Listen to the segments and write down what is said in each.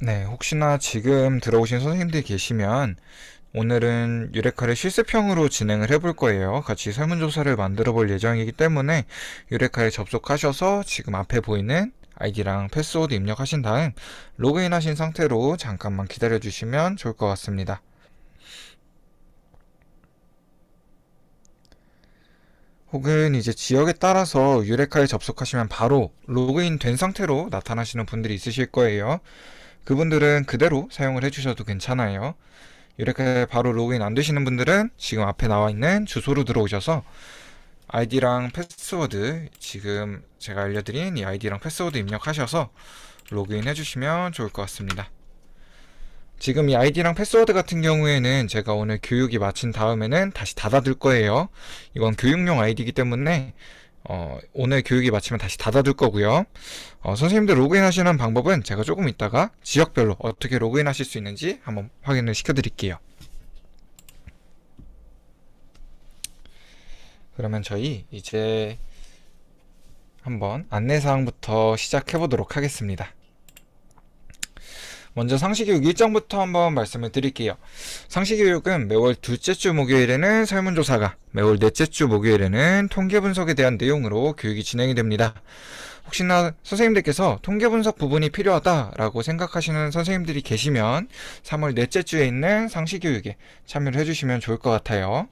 네, 혹시나 지금 들어오신 선생님들이 계시면 오늘은 유레카를 실습형으로 진행을 해볼 거예요. 같이 설문조사를 만들어 볼 예정이기 때문에 유레카에 접속하셔서 지금 앞에 보이는 아이디랑 패스워드 입력하신 다음 로그인 하신 상태로 잠깐만 기다려 주시면 좋을 것 같습니다. 혹은 이제 지역에 따라서 유레카에 접속하시면 바로 로그인 된 상태로 나타나시는 분들이 있으실 거예요. 그분들은 그대로 사용을 해주셔도 괜찮아요. 이렇게 바로 로그인 안 되시는 분들은 지금 앞에 나와 있는 주소로 들어오셔서 아이디랑 패스워드, 지금 제가 알려드린 이 아이디랑 패스워드 입력하셔서 로그인 해주시면 좋을 것 같습니다. 지금 이 아이디랑 패스워드 같은 경우에는 제가 오늘 교육이 마친 다음에는 다시 닫아둘 거예요. 이건 교육용 아이디이기 때문에 오늘 교육이 마치면 다시 닫아둘 거고요. 선생님들 로그인 하시는 방법은 제가 조금 이따가 지역별로 어떻게 로그인 하실 수 있는지 한번 확인을 시켜드릴게요. 그러면 저희 이제 한번 안내사항부터 시작해 보도록 하겠습니다. 먼저 상시교육 일정부터 한번 말씀을 드릴게요. 상시교육은 매월 둘째 주 목요일에는 설문조사가, 매월 넷째 주 목요일에는 통계분석에 대한 내용으로 교육이 진행이 됩니다. 혹시나 선생님들께서 통계분석 부분이 필요하다라고 생각하시는 선생님들이 계시면 3월 넷째 주에 있는 상시교육에 참여를 해주시면 좋을 것 같아요.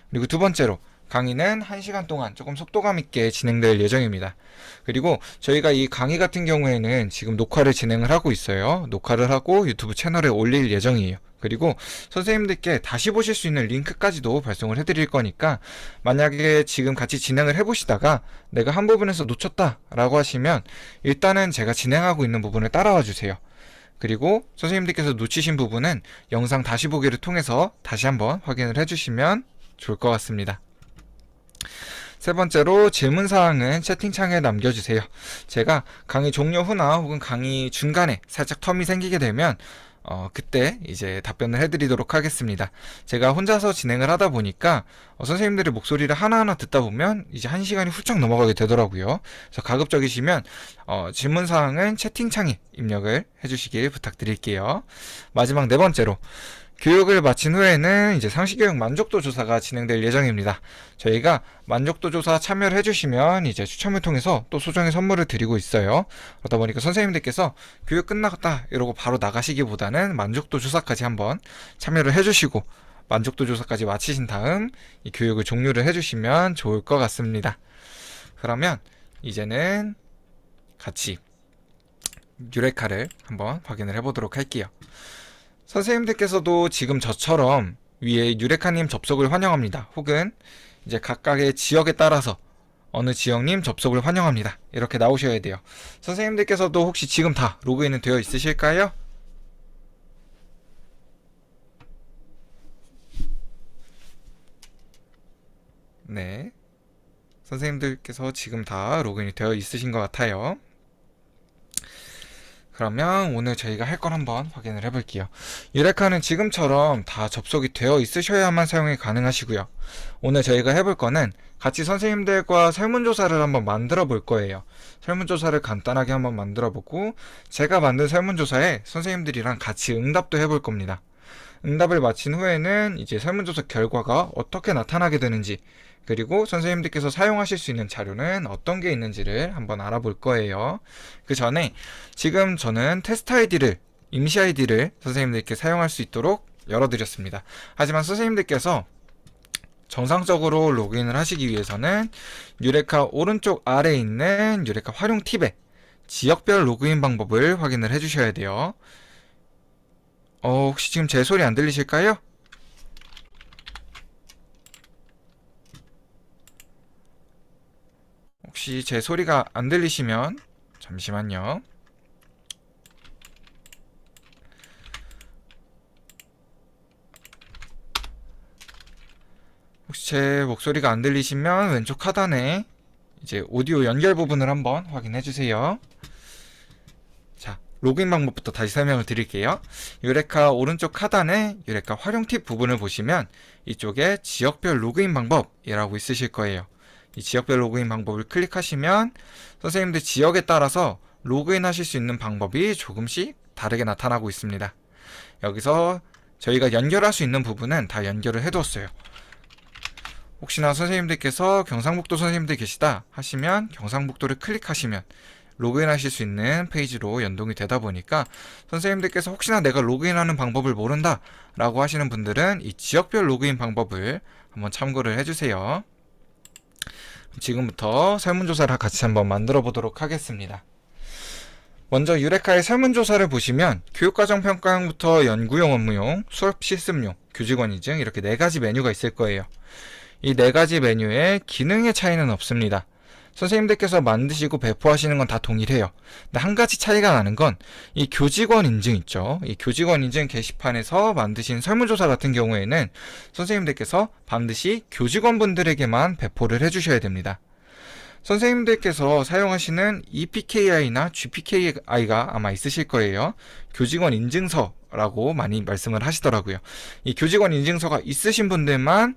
그리고 두 번째로 강의는 1시간 동안 조금 속도감 있게 진행될 예정입니다. 그리고 저희가 이 강의 같은 경우에는 지금 녹화를 진행을 하고 있어요. 녹화를 하고 유튜브 채널에 올릴 예정이에요. 그리고 선생님들께 다시 보실 수 있는 링크까지도 발송을 해드릴 거니까 만약에 지금 같이 진행을 해보시다가 내가 한 부분에서 놓쳤다 라고 하시면 일단은 제가 진행하고 있는 부분을 따라와 주세요. 그리고 선생님들께서 놓치신 부분은 영상 다시 보기를 통해서 다시 한번 확인을 해주시면 좋을 것 같습니다. 세 번째로 질문사항은 채팅창에 남겨주세요. 제가 강의 종료 후나 혹은 강의 중간에 살짝 텀이 생기게 되면 그때 이제 답변을 해드리도록 하겠습니다. 제가 혼자서 진행을 하다 보니까 선생님들의 목소리를 하나하나 듣다 보면 이제 1시간이 훌쩍 넘어가게 되더라고요. 그래서 가급적이시면 질문사항은 채팅창에 입력을 해주시길 부탁드릴게요. 마지막 네 번째로 교육을 마친 후에는 이제 상시교육 만족도 조사가 진행될 예정입니다. 저희가 만족도 조사 참여를 해주시면 이제 추첨을 통해서 또 소정의 선물을 드리고 있어요. 그러다 보니까 선생님들께서 교육 끝났다 이러고 바로 나가시기보다는 만족도 조사까지 한번 참여를 해주시고 만족도 조사까지 마치신 다음 이 교육을 종료를 해주시면 좋을 것 같습니다. 그러면 이제는 같이 유레카를 한번 확인을 해보도록 할게요. 선생님들께서도 지금 저처럼 위에 유레카님 접속을 환영합니다. 혹은 이제 각각의 지역에 따라서 어느 지역님 접속을 환영합니다. 이렇게 나오셔야 돼요. 선생님들께서도 혹시 지금 다 로그인은 되어 있으실까요? 네. 선생님들께서 지금 다 로그인이 되어 있으신 것 같아요. 그러면 오늘 저희가 할 걸 한번 확인을 해볼게요. 유레카는 지금처럼 다 접속이 되어 있으셔야만 사용이 가능하시고요. 오늘 저희가 해볼 거는 같이 선생님들과 설문조사를 한번 만들어 볼 거예요. 설문조사를 간단하게 한번 만들어 보고 제가 만든 설문조사에 선생님들이랑 같이 응답도 해볼 겁니다. 응답을 마친 후에는 이제 설문조사 결과가 어떻게 나타나게 되는지, 그리고 선생님들께서 사용하실 수 있는 자료는 어떤 게 있는지를 한번 알아볼 거예요. 그 전에 지금 저는 테스트 아이디를, 임시 아이디를 선생님들께 사용할 수 있도록 열어드렸습니다. 하지만 선생님들께서 정상적으로 로그인을 하시기 위해서는 유레카 오른쪽 아래에 있는 유레카 활용 팁에 지역별 로그인 방법을 확인을 해주셔야 돼요. 혹시 지금 제 소리 안 들리실까요? 혹시 제 소리가 안 들리시면 잠시만요. 혹시 제 목소리가 안 들리시면 왼쪽 하단에 이제 오디오 연결 부분을 한번 확인해 주세요. 자, 로그인 방법부터 다시 설명을 드릴게요. 유레카 오른쪽 하단에 유레카 활용 팁 부분을 보시면 이쪽에 지역별 로그인 방법이라고 있으실 거예요. 이 지역별 로그인 방법을 클릭하시면 선생님들 지역에 따라서 로그인 하실 수 있는 방법이 조금씩 다르게 나타나고 있습니다. 여기서 저희가 연결할 수 있는 부분은 다 연결을 해두었어요. 혹시나 선생님들께서 경상북도 선생님들 계시다 하시면 경상북도를 클릭하시면 로그인 하실 수 있는 페이지로 연동이 되다 보니까 선생님들께서 혹시나 내가 로그인하는 방법을 모른다 라고 하시는 분들은 이 지역별 로그인 방법을 한번 참고를 해주세요. 지금부터 설문조사를 같이 한번 만들어 보도록 하겠습니다. 먼저 유레카의 설문조사를 보시면 교육과정평가용부터 연구용, 업무용, 수업 실습용, 교직원 인증 이렇게 4가지 메뉴가 있을 거예요. 이 4가지 메뉴에 기능의 차이는 없습니다. 선생님들께서 만드시고 배포하시는 건 다 동일해요. 근데 한 가지 차이가 나는 건 이 교직원 인증 있죠. 이 교직원 인증 게시판에서 만드신 설문조사 같은 경우에는 선생님들께서 반드시 교직원분들에게만 배포를 해주셔야 됩니다. 선생님들께서 사용하시는 EPKI나 GPKI가 아마 있으실 거예요. 교직원 인증서라고 많이 말씀을 하시더라고요. 이 교직원 인증서가 있으신 분들만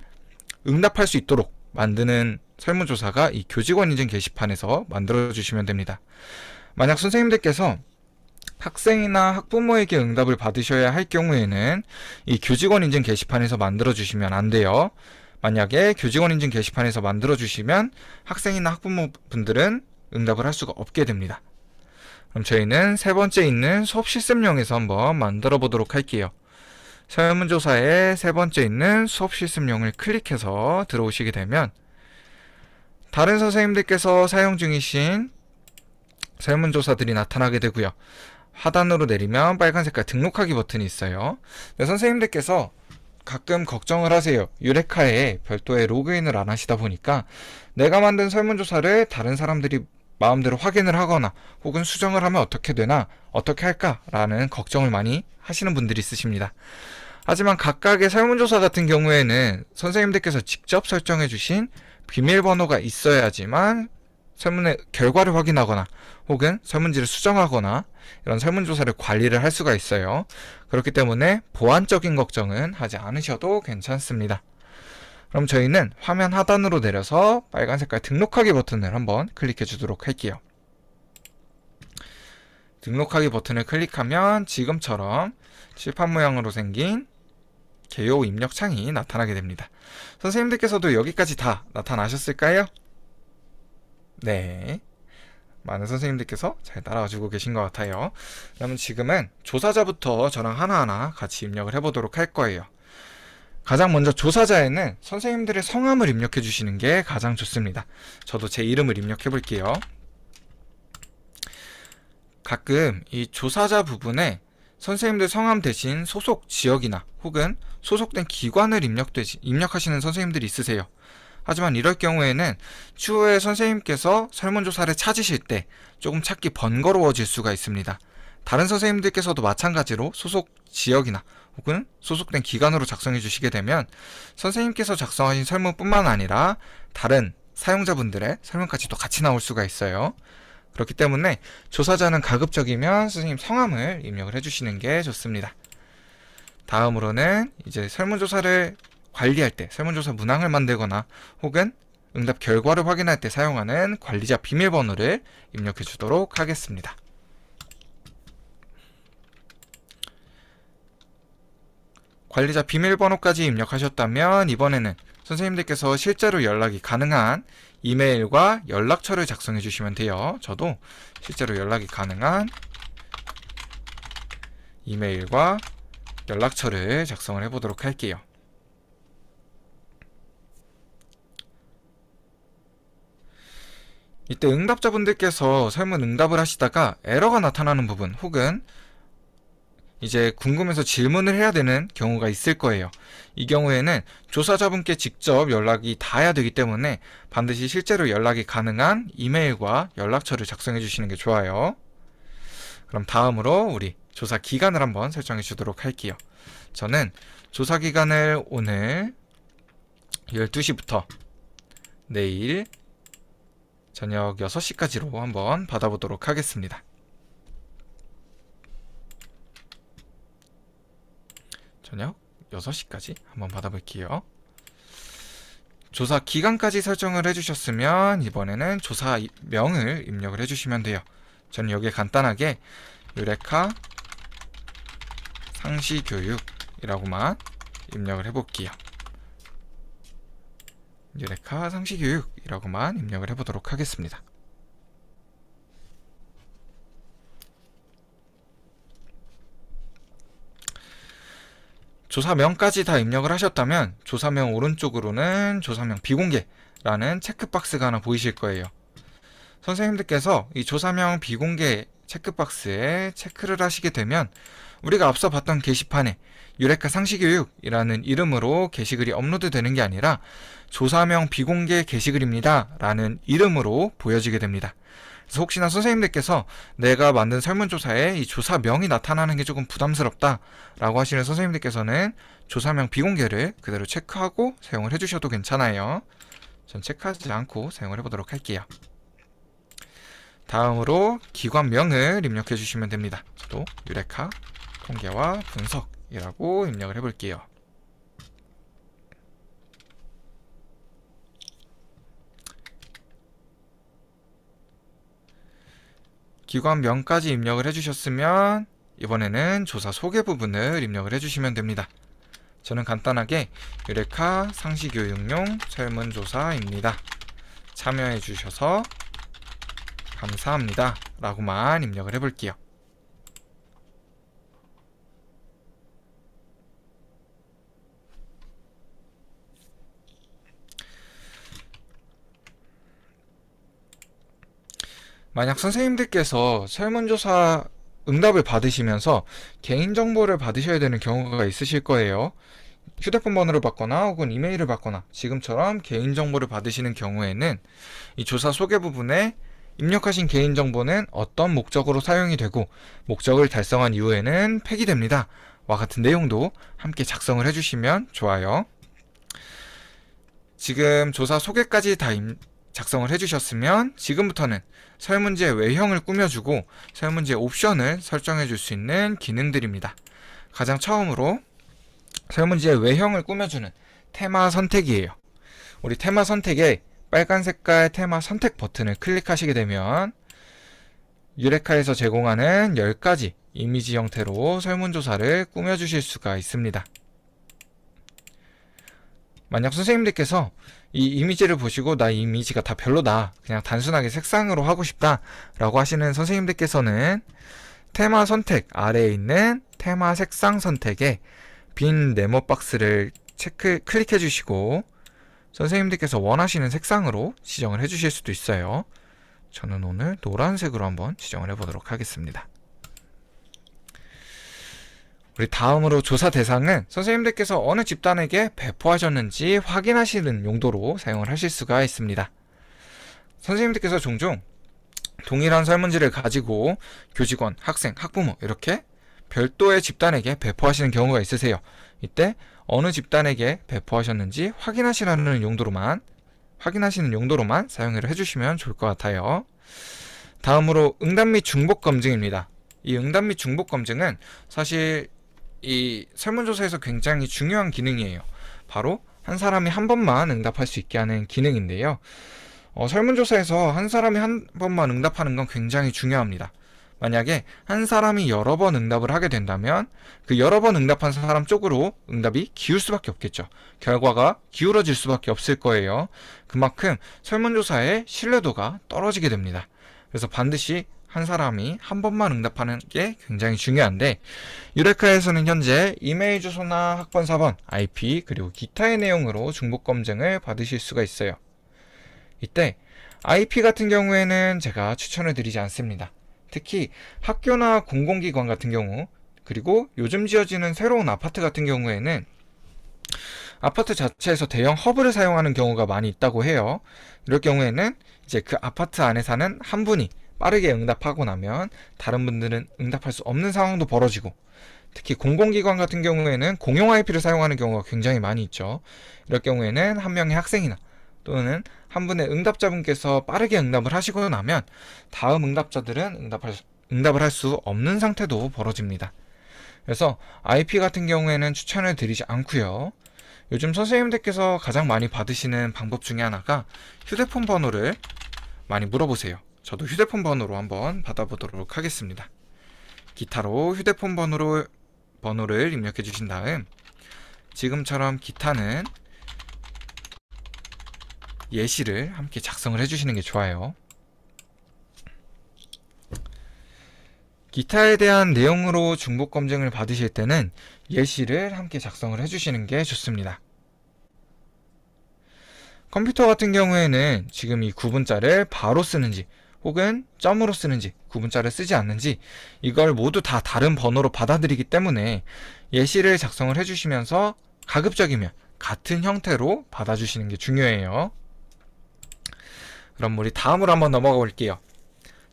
응답할 수 있도록 만드는 설문조사가 이 교직원 인증 게시판에서 만들어 주시면 됩니다. 만약 선생님들께서 학생이나 학부모에게 응답을 받으셔야 할 경우에는 이 교직원 인증 게시판에서 만들어 주시면 안 돼요. 만약에 교직원 인증 게시판에서 만들어 주시면 학생이나 학부모분들은 응답을 할 수가 없게 됩니다. 그럼 저희는 세 번째 있는 수업 실습용에서 한번 만들어 보도록 할게요. 설문조사에 세 번째 있는 수업 실습용을 클릭해서 들어오시게 되면 다른 선생님들께서 사용 중이신 설문조사들이 나타나게 되고요. 하단으로 내리면 빨간 색깔 등록하기 버튼이 있어요. 선생님들께서 가끔 걱정을 하세요. 유레카에 별도의 로그인을 안 하시다 보니까 내가 만든 설문조사를 다른 사람들이 마음대로 확인을 하거나 혹은 수정을 하면 어떻게 되나 어떻게 할까 라는 걱정을 많이 하시는 분들이 있으십니다. 하지만 각각의 설문조사 같은 경우에는 선생님들께서 직접 설정해 주신 비밀번호가 있어야지만 설문의 결과를 확인하거나 혹은 설문지를 수정하거나 이런 설문조사를 관리를 할 수가 있어요. 그렇기 때문에 보안적인 걱정은 하지 않으셔도 괜찮습니다. 그럼 저희는 화면 하단으로 내려서 빨간 색깔 등록하기 버튼을 한번 클릭해 주도록 할게요. 등록하기 버튼을 클릭하면 지금처럼 칠판 모양으로 생긴 개요 입력 창이 나타나게 됩니다. 선생님들께서도 여기까지 다 나타나셨을까요? 네. 많은 선생님들께서 잘 따라와주고 계신 것 같아요. 그러면 지금은 조사자부터 저랑 하나하나 같이 입력을 해보도록 할 거예요. 가장 먼저 조사자에는 선생님들의 성함을 입력해 주시는 게 가장 좋습니다. 저도 제 이름을 입력해 볼게요. 가끔 이 조사자 부분에 선생님들 성함 대신 소속 지역이나 혹은 소속된 기관을 입력하시는 선생님들이 있으세요. 하지만 이럴 경우에는 추후에 선생님께서 설문조사를 찾으실 때 조금 찾기 번거로워질 수가 있습니다. 다른 선생님들께서도 마찬가지로 소속 지역이나 혹은 소속된 기관으로 작성해 주시게 되면 선생님께서 작성하신 설문뿐만 아니라 다른 사용자분들의 설문까지도 같이 나올 수가 있어요. 그렇기 때문에 조사자는 가급적이면 선생님 성함을 입력을 해주시는 게 좋습니다. 다음으로는 이제 설문조사를 관리할 때 설문조사 문항을 만들거나 혹은 응답 결과를 확인할 때 사용하는 관리자 비밀번호를 입력해 주도록 하겠습니다. 관리자 비밀번호까지 입력하셨다면 이번에는 선생님들께서 실제로 연락이 가능한 이메일과 연락처를 작성해 주시면 돼요. 저도 실제로 연락이 가능한 이메일과 연락처를 작성을 해보도록 할게요. 이때 응답자분들께서 설문 응답을 하시다가 에러가 나타나는 부분 혹은 이제 궁금해서 질문을 해야 되는 경우가 있을 거예요. 이 경우에는 조사자분께 직접 연락이 닿아야 되기 때문에 반드시 실제로 연락이 가능한 이메일과 연락처를 작성해 주시는 게 좋아요. 그럼 다음으로 우리 조사 기간을 한번 설정해 주도록 할게요. 저는 조사 기간을 오늘 12시부터 내일 저녁 6시까지로 한번 받아보도록 하겠습니다. 저녁 6시까지 한번 받아볼게요. 조사 기간까지 설정을 해주셨으면 이번에는 조사명을 입력을 해주시면 돼요. 저는 여기에 간단하게 유레카 상시교육이라고만 입력을 해볼게요. 유레카 상시교육이라고만 입력을 해보도록 하겠습니다. 조사명까지 다 입력을 하셨다면 조사명 오른쪽으로는 조사명 비공개라는 체크박스가 하나 보이실 거예요. 선생님들께서 이 조사명 비공개 체크박스에 체크를 하시게 되면 우리가 앞서 봤던 게시판에 유레카 상시교육이라는 이름으로 게시글이 업로드 되는 게 아니라 조사명 비공개 게시글입니다 라는 이름으로 보여지게 됩니다. 그래서 혹시나 선생님들께서 내가 만든 설문조사에 이 조사명이 나타나는 게 조금 부담스럽다 라고 하시는 선생님들께서는 조사명 비공개를 그대로 체크하고 사용을 해주셔도 괜찮아요. 전 체크하지 않고 사용을 해보도록 할게요. 다음으로 기관명을 입력해 주시면 됩니다. 저도 유레카 통계와 분석이라고 입력을 해볼게요. 기관명까지 입력을 해주셨으면 이번에는 조사 소개 부분을 입력을 해주시면 됩니다. 저는 간단하게 유레카 상시교육용 설문조사입니다. 참여해 주셔서 감사합니다 라고만 입력을 해볼게요. 만약 선생님들께서 설문조사 응답을 받으시면서 개인정보를 받으셔야 되는 경우가 있으실 거예요. 휴대폰 번호를 받거나 혹은 이메일을 받거나 지금처럼 개인정보를 받으시는 경우에는 이 조사 소개 부분에 입력하신 개인정보는 어떤 목적으로 사용이 되고 목적을 달성한 이후에는 폐기됩니다 와 같은 내용도 함께 작성을 해주시면 좋아요. 지금 조사 소개까지 다 작성을 해주셨으면 지금부터는 설문지의 외형을 꾸며주고 설문지의 옵션을 설정해 줄 수 있는 기능들입니다. 가장 처음으로 설문지의 외형을 꾸며주는 테마 선택이에요. 우리 테마 선택에 빨간 색깔 테마 선택 버튼을 클릭하시게 되면 유레카에서 제공하는 10가지 이미지 형태로 설문조사를 꾸며주실 수가 있습니다. 만약 선생님들께서 이 이미지를 보시고 나 이 이미지가 다 별로다, 그냥 단순하게 색상으로 하고 싶다 라고 하시는 선생님들께서는 테마 선택 아래에 있는 테마 색상 선택에 빈 네모 박스를 클릭해 주시고 선생님들께서 원하시는 색상으로 지정을 해 주실 수도 있어요. 저는 오늘 노란색으로 한번 지정을 해 보도록 하겠습니다. 우리 다음으로 조사 대상은 선생님들께서 어느 집단에게 배포하셨는지 확인하시는 용도로 사용을 하실 수가 있습니다. 선생님들께서 종종 동일한 설문지를 가지고 교직원, 학생, 학부모 이렇게 별도의 집단에게 배포하시는 경우가 있으세요. 이때 어느 집단에게 배포하셨는지 확인하시는 용도로만 사용을 해주시면 좋을 것 같아요. 다음으로 응답 및 중복 검증입니다. 이 응답 및 중복 검증은 사실 이 설문조사에서 굉장히 중요한 기능이에요. 바로 한 사람이 한 번만 응답할 수 있게 하는 기능인데요. 설문조사에서 한 사람이 한 번만 응답하는 건 굉장히 중요합니다. 만약에 한 사람이 여러 번 응답을 하게 된다면 그 여러 번 응답한 사람 쪽으로 응답이 기울 수밖에 없겠죠. 결과가 기울어질 수밖에 없을 거예요. 그만큼 설문조사의 신뢰도가 떨어지게 됩니다. 그래서 반드시 한 사람이 한 번만 응답하는 게 굉장히 중요한데 유레카에서는 현재 이메일 주소나 학번 4번, IP 그리고 기타의 내용으로 중복 검증을 받으실 수가 있어요. 이때 IP 같은 경우에는 제가 추천을 드리지 않습니다. 특히 학교나 공공기관 같은 경우 그리고 요즘 지어지는 새로운 아파트 같은 경우에는 아파트 자체에서 대형 허브를 사용하는 경우가 많이 있다고 해요. 이럴 경우에는 이제 그 아파트 안에 사는 한 분이 빠르게 응답하고 나면 다른 분들은 응답할 수 없는 상황도 벌어지고 특히 공공기관 같은 경우에는 공용 IP를 사용하는 경우가 굉장히 많이 있죠. 이럴 경우에는 한 명의 학생이나 또는 한 분의 응답자분께서 빠르게 응답을 하시고 나면 다음 응답자들은 응답을 할 수 없는 상태도 벌어집니다. 그래서 IP 같은 경우에는 추천을 드리지 않고요. 요즘 선생님들께서 가장 많이 받으시는 방법 중에 하나가 휴대폰 번호를 많이 물어보세요. 저도 휴대폰 번호로 한번 받아보도록 하겠습니다. 기타로 휴대폰 번호를 번호를 입력해 주신 다음 지금처럼 기타는 예시를 함께 작성을 해주시는 게 좋아요. 기타에 대한 내용으로 중복 검증을 받으실 때는 예시를 함께 작성을 해주시는 게 좋습니다. 컴퓨터 같은 경우에는 지금 이 구분자를 바로 쓰는지 혹은 점으로 쓰는지 구분자를 쓰지 않는지 이걸 모두 다 다른 번호로 받아들이기 때문에 예시를 작성을 해주시면서 가급적이면 같은 형태로 받아주시는 게 중요해요. 그럼 우리 다음으로 한번 넘어가 볼게요.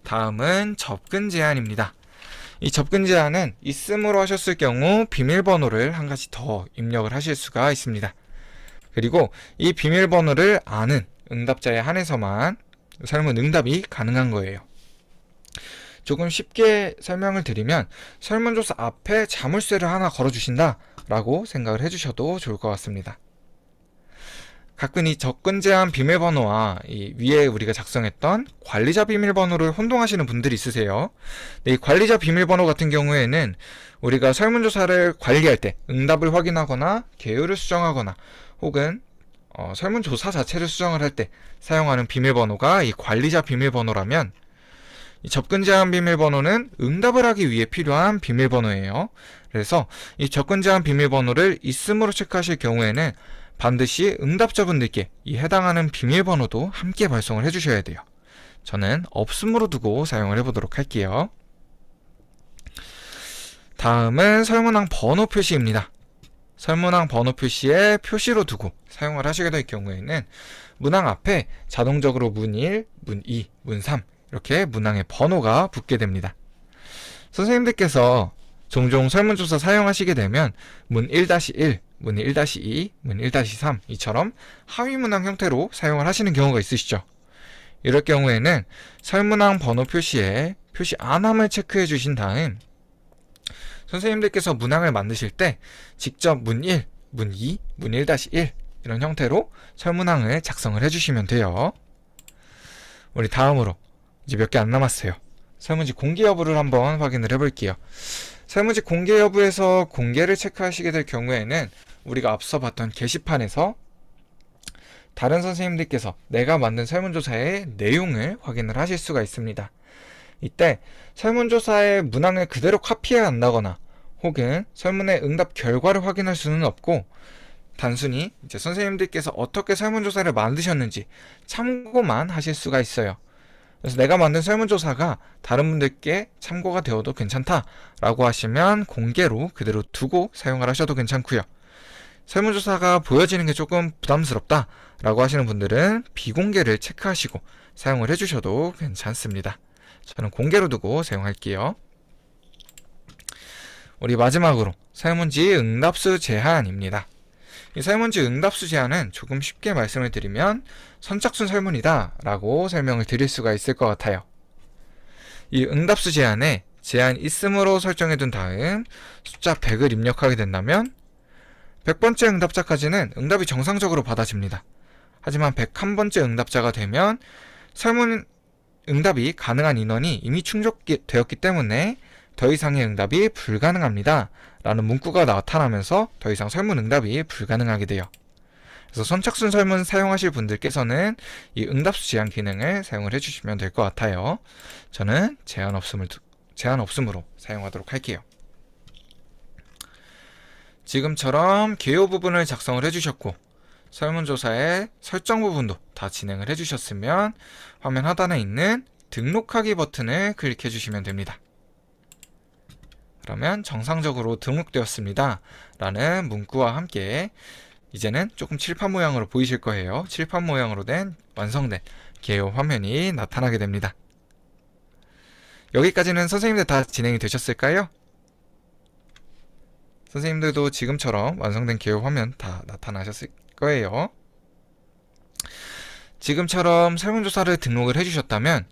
다음은 접근 제한입니다. 이 접근 제한은 있음으로 하셨을 경우 비밀번호를 한 가지 더 입력을 하실 수가 있습니다. 그리고 이 비밀번호를 아는 응답자에 한해서만 설문 응답이 가능한 거예요. 조금 쉽게 설명을 드리면 설문조사 앞에 자물쇠를 하나 걸어주신다 라고 생각을 해주셔도 좋을 것 같습니다. 가끔 이 접근 제한 비밀번호와 이 위에 우리가 작성했던 관리자 비밀번호를 혼동하시는 분들이 있으세요. 이 관리자 비밀번호 같은 경우에는 우리가 설문조사를 관리할 때 응답을 확인하거나 개요를 수정하거나 혹은 설문조사 자체를 수정을 할 때 사용하는 비밀번호가 이 관리자 비밀번호라면 이 접근 제한 비밀번호는 응답을 하기 위해 필요한 비밀번호예요. 그래서 이 접근 제한 비밀번호를 있음으로 체크하실 경우에는 반드시 응답자분들께 이 해당하는 비밀번호도 함께 발송을 해주셔야 돼요. 저는 없음으로 두고 사용을 해보도록 할게요. 다음은 설문항 번호 표시입니다. 설문항 번호 표시에 표시로 두고 사용을 하시게 될 경우에는 문항 앞에 자동적으로 문 1, 문 2, 문 3 이렇게 문항의 번호가 붙게 됩니다. 선생님들께서 종종 설문조사 사용하시게 되면 문 1-1, 문 1-2, 문 1-3 이처럼 하위 문항 형태로 사용을 하시는 경우가 있으시죠. 이럴 경우에는 설문항 번호 표시에 표시 안함을 체크해 주신 다음 선생님들께서 문항을 만드실 때 직접 문 1, 문 2, 문 1-1 이런 형태로 설문항을 작성을 해주시면 돼요. 우리 다음으로 이제 몇 개 안 남았어요. 설문지 공개 여부를 한번 확인을 해볼게요. 설문지 공개 여부에서 공개를 체크하시게 될 경우에는 우리가 앞서 봤던 게시판에서 다른 선생님들께서 내가 만든 설문조사의 내용을 확인을 하실 수가 있습니다. 이때 설문조사의 문항을 그대로 카피해 간다거나 혹은 설문의 응답 결과를 확인할 수는 없고 단순히 이제 선생님들께서 어떻게 설문조사를 만드셨는지 참고만 하실 수가 있어요. 그래서 내가 만든 설문조사가 다른 분들께 참고가 되어도 괜찮다라고 하시면 공개로 그대로 두고 사용을 하셔도 괜찮고요. 설문조사가 보여지는 게 조금 부담스럽다라고 하시는 분들은 비공개를 체크하시고 사용을 해주셔도 괜찮습니다. 저는 공개로 두고 사용할게요. 우리 마지막으로 설문지 응답수 제한입니다. 이 설문지 응답수 제한은 조금 쉽게 말씀을 드리면 선착순 설문이다 라고 설명을 드릴 수가 있을 것 같아요. 이 응답수 제한에 제한 있음으로 설정해 둔 다음 숫자 100을 입력하게 된다면 100번째 응답자까지는 응답이 정상적으로 받아집니다. 하지만 101번째 응답자가 되면 설문 응답이 가능한 인원이 이미 충족되었기 때문에 더 이상의 응답이 불가능합니다 라는 문구가 나타나면서 더 이상 설문 응답이 불가능하게 돼요. 그래서 선착순 설문 사용하실 분들께서는 이 응답수 제한 기능을 사용을 해주시면 될 것 같아요. 저는 제한 없음으로 사용하도록 할게요. 지금처럼 개요 부분을 작성을 해주셨고 설문조사의 설정 부분도 다 진행을 해주셨으면 화면 하단에 있는 등록하기 버튼을 클릭해 주시면 됩니다. 그러면 정상적으로 등록되었습니다 라는 문구와 함께 이제는 조금 칠판 모양으로 보이실 거예요. 칠판 모양으로 된 완성된 개요 화면이 나타나게 됩니다. 여기까지는 선생님들 다 진행이 되셨을까요? 선생님들도 지금처럼 완성된 개요 화면 다 나타나셨을 거예요. 지금처럼 설문조사를 등록을 해주셨다면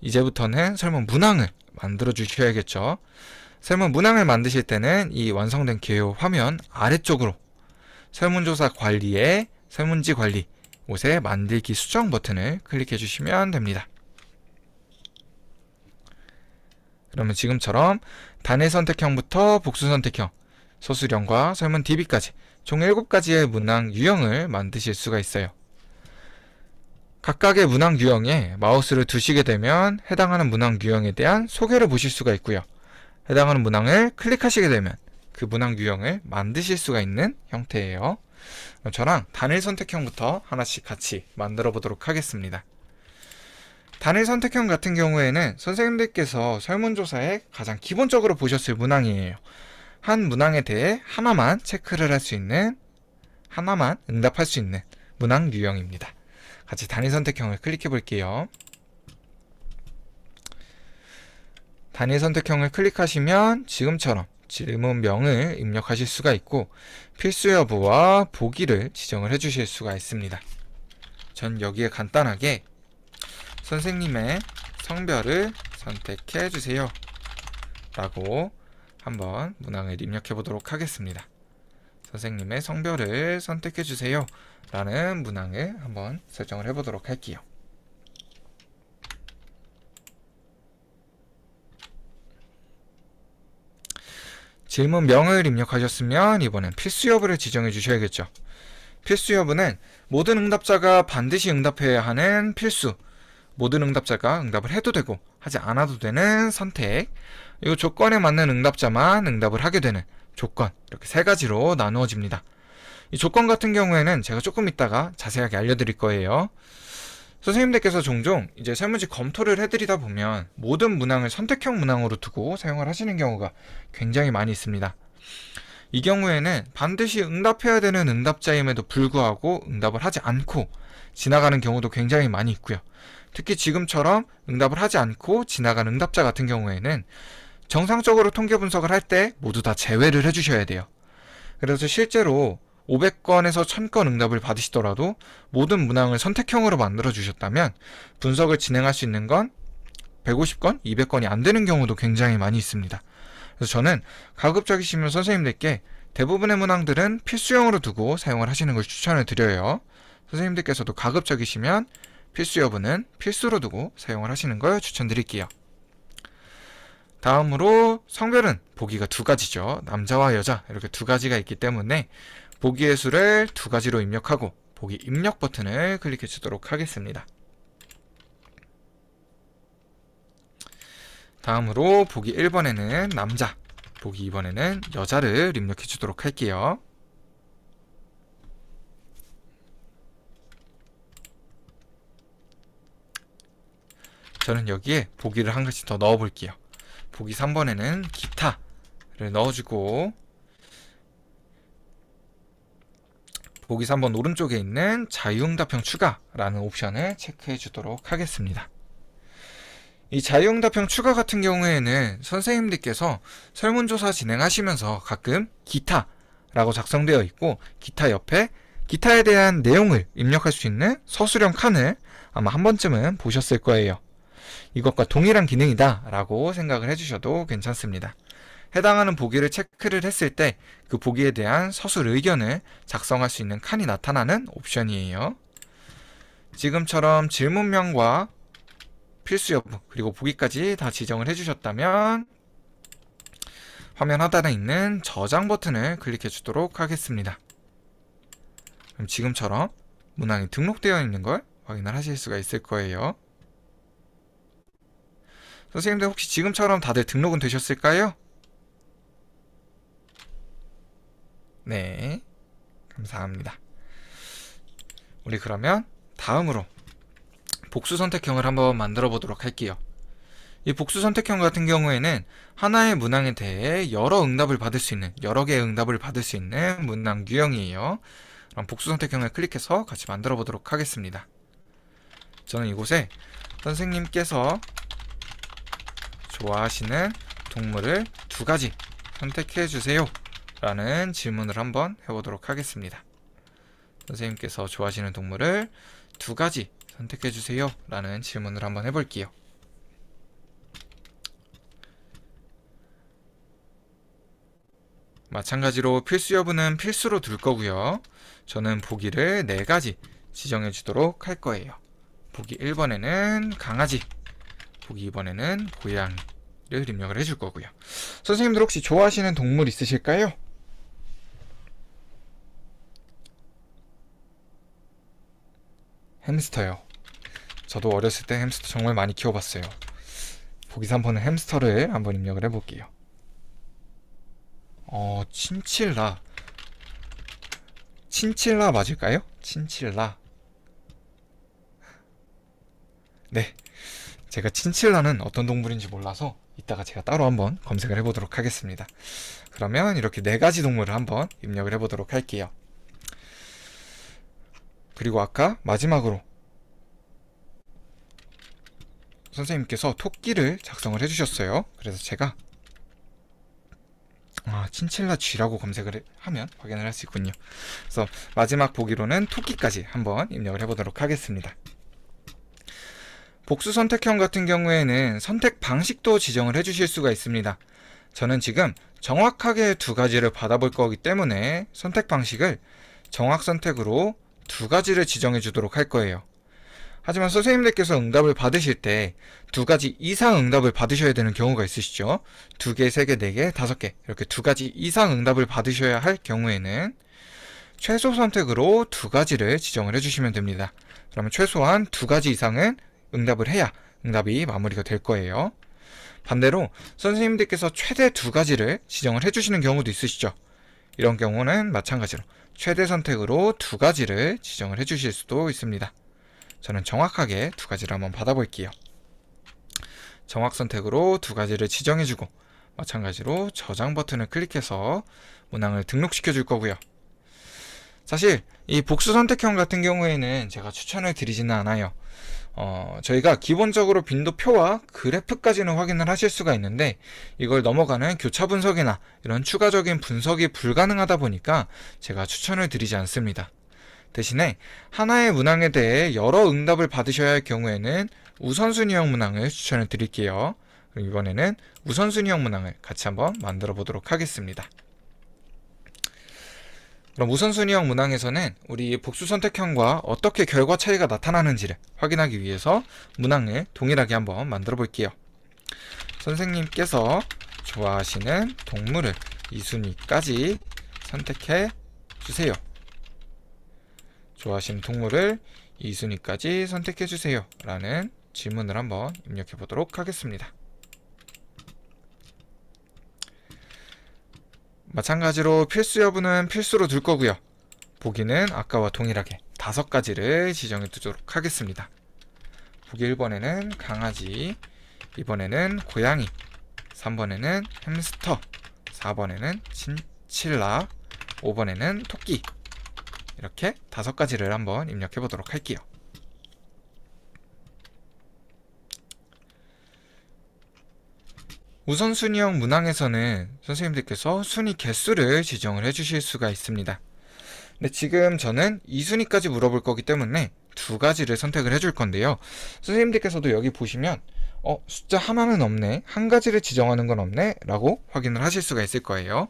이제부터는 설문 문항을 만들어 주셔야겠죠. 설문 문항을 만드실 때는 이 완성된 개요 화면 아래쪽으로 설문조사 관리에 설문지 관리 곳에 만들기 수정 버튼을 클릭해 주시면 됩니다. 그러면 지금처럼 단일 선택형부터 복수 선택형 서술형과 설문 DB까지 총 7가지의 문항 유형을 만드실 수가 있어요. 각각의 문항 유형에 마우스를 두시게 되면 해당하는 문항 유형에 대한 소개를 보실 수가 있고요. 해당하는 문항을 클릭하시게 되면 그 문항 유형을 만드실 수가 있는 형태예요. 저랑 단일 선택형부터 하나씩 같이 만들어 보도록 하겠습니다. 단일 선택형 같은 경우에는 선생님들께서 설문조사에 가장 기본적으로 보셨을 문항이에요. 한 문항에 대해 하나만 체크를 할 수 있는, 하나만 응답할 수 있는 문항 유형입니다. 같이 단일 선택형을 클릭해 볼게요. 단일 선택형을 클릭하시면 지금처럼 질문명을 입력하실 수가 있고 필수 여부와 보기를 지정을 해주실 수가 있습니다. 전 여기에 간단하게 선생님의 성별을 선택해 주세요 라고 한번 문항을 입력해 보도록 하겠습니다. 선생님의 성별을 선택해 주세요 라는 문항을 한번 설정을 해 보도록 할게요. 질문명을 입력하셨으면 이번엔 필수 여부를 지정해 주셔야겠죠. 필수 여부는 모든 응답자가 반드시 응답해야 하는 필수, 모든 응답자가 응답을 해도 되고 하지 않아도 되는 선택, 이 조건에 맞는 응답자만 응답을 하게 되는 조건, 이렇게 3가지로 나누어집니다. 이 조건 같은 경우에는 제가 조금 이따가 자세하게 알려드릴 거예요. 선생님들께서 종종 이제 설문지 검토를 해드리다 보면 모든 문항을 선택형 문항으로 두고 사용을 하시는 경우가 굉장히 많이 있습니다. 이 경우에는 반드시 응답해야 되는 응답자임에도 불구하고 응답을 하지 않고 지나가는 경우도 굉장히 많이 있고요. 특히 지금처럼 응답을 하지 않고 지나간 응답자 같은 경우에는 정상적으로 통계 분석을 할 때 모두 다 제외를 해주셔야 돼요. 그래서 실제로 500건에서 1000건 응답을 받으시더라도 모든 문항을 선택형으로 만들어 주셨다면 분석을 진행할 수 있는 건 150건, 200건이 안 되는 경우도 굉장히 많이 있습니다. 그래서 저는 가급적이시면 선생님들께 대부분의 문항들은 필수형으로 두고 사용을 하시는 걸 추천을 드려요. 선생님들께서도 가급적이시면 필수 여부는 필수로 두고 사용을 하시는 걸 추천드릴게요. 다음으로 성별은 보기가 2가지죠. 남자와 여자 이렇게 2가지가 있기 때문에 보기의 수를 2가지로 입력하고 보기 입력 버튼을 클릭해 주도록 하겠습니다. 다음으로 보기 1번에는 남자, 보기 2번에는 여자를 입력해 주도록 할게요. 저는 여기에 보기를 한 가지 더 넣어 볼게요. 보기 3번에는 기타를 넣어주고 보기 3번 오른쪽에 있는 자유응답형 추가라는 옵션을 체크해 주도록 하겠습니다. 이 자유응답형 추가 같은 경우에는 선생님들께서 설문조사 진행하시면서 가끔 기타라고 작성되어 있고 기타 옆에 기타에 대한 내용을 입력할 수 있는 서술형 칸을 아마 한 번쯤은 보셨을 거예요. 이것과 동일한 기능이다 라고 생각을 해주셔도 괜찮습니다. 해당하는 보기를 체크를 했을 때 그 보기에 대한 서술 의견을 작성할 수 있는 칸이 나타나는 옵션이에요. 지금처럼 질문명과 필수 여부 그리고 보기까지 다 지정을 해주셨다면 화면 하단에 있는 저장 버튼을 클릭해 주도록 하겠습니다. 그럼 지금처럼 문항이 등록되어 있는 걸 확인을 하실 수가 있을 거예요. 선생님들 혹시 지금처럼 다들 등록은 되셨을까요? 네, 감사합니다. 우리 그러면 다음으로 복수 선택형을 한번 만들어 보도록 할게요. 이 복수 선택형 같은 경우에는 하나의 문항에 대해 여러 응답을 받을 수 있는, 여러 개의 응답을 받을 수 있는 문항 유형이에요. 그럼 복수 선택형을 클릭해서 같이 만들어 보도록 하겠습니다. 저는 이곳에 선생님께서 좋아하시는 동물을 2가지 선택해 주세요 라는 질문을 한번 해보도록 하겠습니다. 선생님께서 좋아하시는 동물을 2가지 선택해 주세요 라는 질문을 한번 해볼게요. 마찬가지로 필수 여부는 필수로 둘 거고요. 저는 보기를 4가지 지정해 주도록 할 거예요. 보기 1번에는 강아지, 보기 2번에는 고양이를 입력을 해줄 거고요. 선생님들 혹시 좋아하시는 동물 있으실까요? 햄스터요. 저도 어렸을 때 햄스터 정말 많이 키워봤어요. 보기 3번은 햄스터를 한번 입력을 해볼게요. 친칠라. 친칠라 맞을까요? 친칠라. 네. 제가 친칠라는 어떤 동물인지 몰라서 이따가 제가 따로 한번 검색을 해보도록 하겠습니다. 그러면 이렇게 4가지 동물을 한번 입력을 해보도록 할게요. 그리고 아까 마지막으로 선생님께서 토끼를 작성을 해주셨어요. 그래서 제가 친칠라 쥐라고 검색을 하면 확인을 할 수 있군요. 그래서 마지막 보기로는 토끼까지 한번 입력을 해보도록 하겠습니다. 복수 선택형 같은 경우에는 선택 방식도 지정을 해주실 수가 있습니다. 저는 지금 정확하게 2가지를 받아볼 거기 때문에 선택 방식을 정확 선택으로 2가지를 지정해 주도록 할 거예요. 하지만 선생님들께서 응답을 받으실 때 2가지 이상 응답을 받으셔야 되는 경우가 있으시죠. 2개, 3개, 4개, 5개 이렇게 2가지 이상 응답을 받으셔야 할 경우에는 최소 선택으로 2가지를 지정을 해주시면 됩니다. 그러면 최소한 2가지 이상은 응답을 해야 응답이 마무리가 될 거예요. 반대로 선생님들께서 최대 2가지를 지정을 해주시는 경우도 있으시죠. 이런 경우는 마찬가지로 최대 선택으로 2가지를 지정을 해주실 수도 있습니다. 저는 정확하게 2가지를 한번 받아볼게요. 정확 선택으로 2가지를 지정해주고 마찬가지로 저장 버튼을 클릭해서 문항을 등록시켜 줄 거고요. 사실 이 복수 선택형 같은 경우에는 제가 추천을 드리지는 않아요. 저희가 기본적으로 빈도표와 그래프까지는 확인을 하실 수가 있는데 이걸 넘어가는 교차 분석이나 이런 추가적인 분석이 불가능하다 보니까 제가 추천을 드리지 않습니다. 대신에 하나의 문항에 대해 여러 응답을 받으셔야 할 경우에는 우선순위형 문항을 추천을 드릴게요. 그럼 이번에는 우선순위형 문항을 같이 한번 만들어 보도록 하겠습니다. 그럼 우선순위형 문항에서는 우리 복수 선택형과 어떻게 결과 차이가 나타나는지를 확인하기 위해서 문항을 동일하게 한번 만들어 볼게요. 선생님께서 좋아하시는 동물을 2순위까지 선택해 주세요. 좋아하시는 동물을 2순위까지 선택해 주세요 라는 질문을 한번 입력해 보도록 하겠습니다. 마찬가지로 필수 여부는 필수로 둘 거고요. 보기는 아까와 동일하게 5가지를 지정해 두도록 하겠습니다. 보기 1번에는 강아지, 2번에는 고양이, 3번에는 햄스터, 4번에는 친칠라, 5번에는 토끼. 이렇게 5가지를 한번 입력해 보도록 할게요. 우선순위형 문항에서는 선생님들께서 순위 개수를 지정을 해주실 수가 있습니다. 근데 지금 저는 2순위까지 물어볼 거기 때문에 2가지를 선택을 해줄 건데요. 선생님들께서도 여기 보시면 숫자 하나는 없네, 1가지를 지정하는 건 없네 라고 확인을 하실 수가 있을 거예요.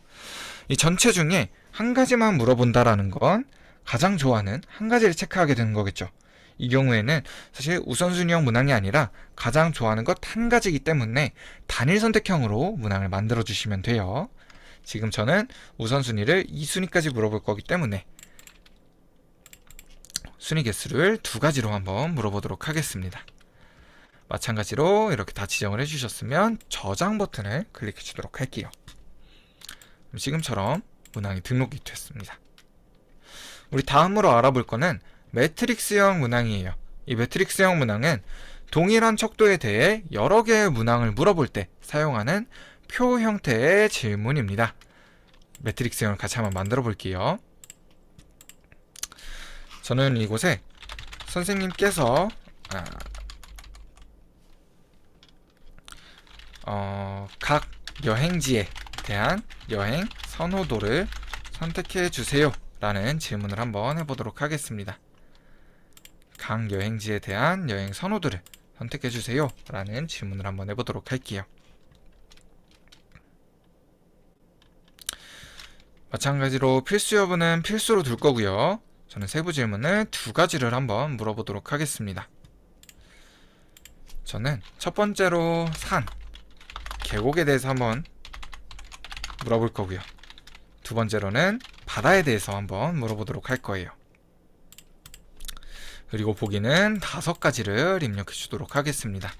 이 전체 중에 1가지만 물어본다라는 건 가장 좋아하는 1가지를 체크하게 되는 거겠죠. 이 경우에는 사실 우선순위형 문항이 아니라 가장 좋아하는 것 1가지이기 때문에 단일 선택형으로 문항을 만들어 주시면 돼요. 지금 저는 우선순위를 2순위까지 물어볼 거기 때문에 순위 개수를 2가지로 한번 물어보도록 하겠습니다. 마찬가지로 이렇게 다 지정을 해주셨으면 저장 버튼을 클릭해 주도록 할게요. 지금처럼 문항이 등록이 됐습니다. 우리 다음으로 알아볼 거는 매트릭스형 문항이에요. 이 매트릭스형 문항은 동일한 척도에 대해 여러 개의 문항을 물어볼 때 사용하는 표 형태의 질문입니다. 매트릭스형을 같이 한번 만들어 볼게요. 저는 이곳에 선생님께서 각 여행지에 대한 여행 선호도를 선택해 주세요 라는 질문을 한번 해보도록 하겠습니다. 각 여행지에 대한 여행 선호도를 선택해 주세요 라는 질문을 한번 해보도록 할게요. 마찬가지로 필수 여부는 필수로 둘 거고요. 저는 세부 질문을 2가지를 한번 물어보도록 하겠습니다. 저는 첫 번째로 산, 계곡에 대해서 한번 물어볼 거고요. 두 번째로는 바다에 대해서 한번 물어보도록 할 거예요. 그리고 보기는 5가지를 입력해 주도록 하겠습니다.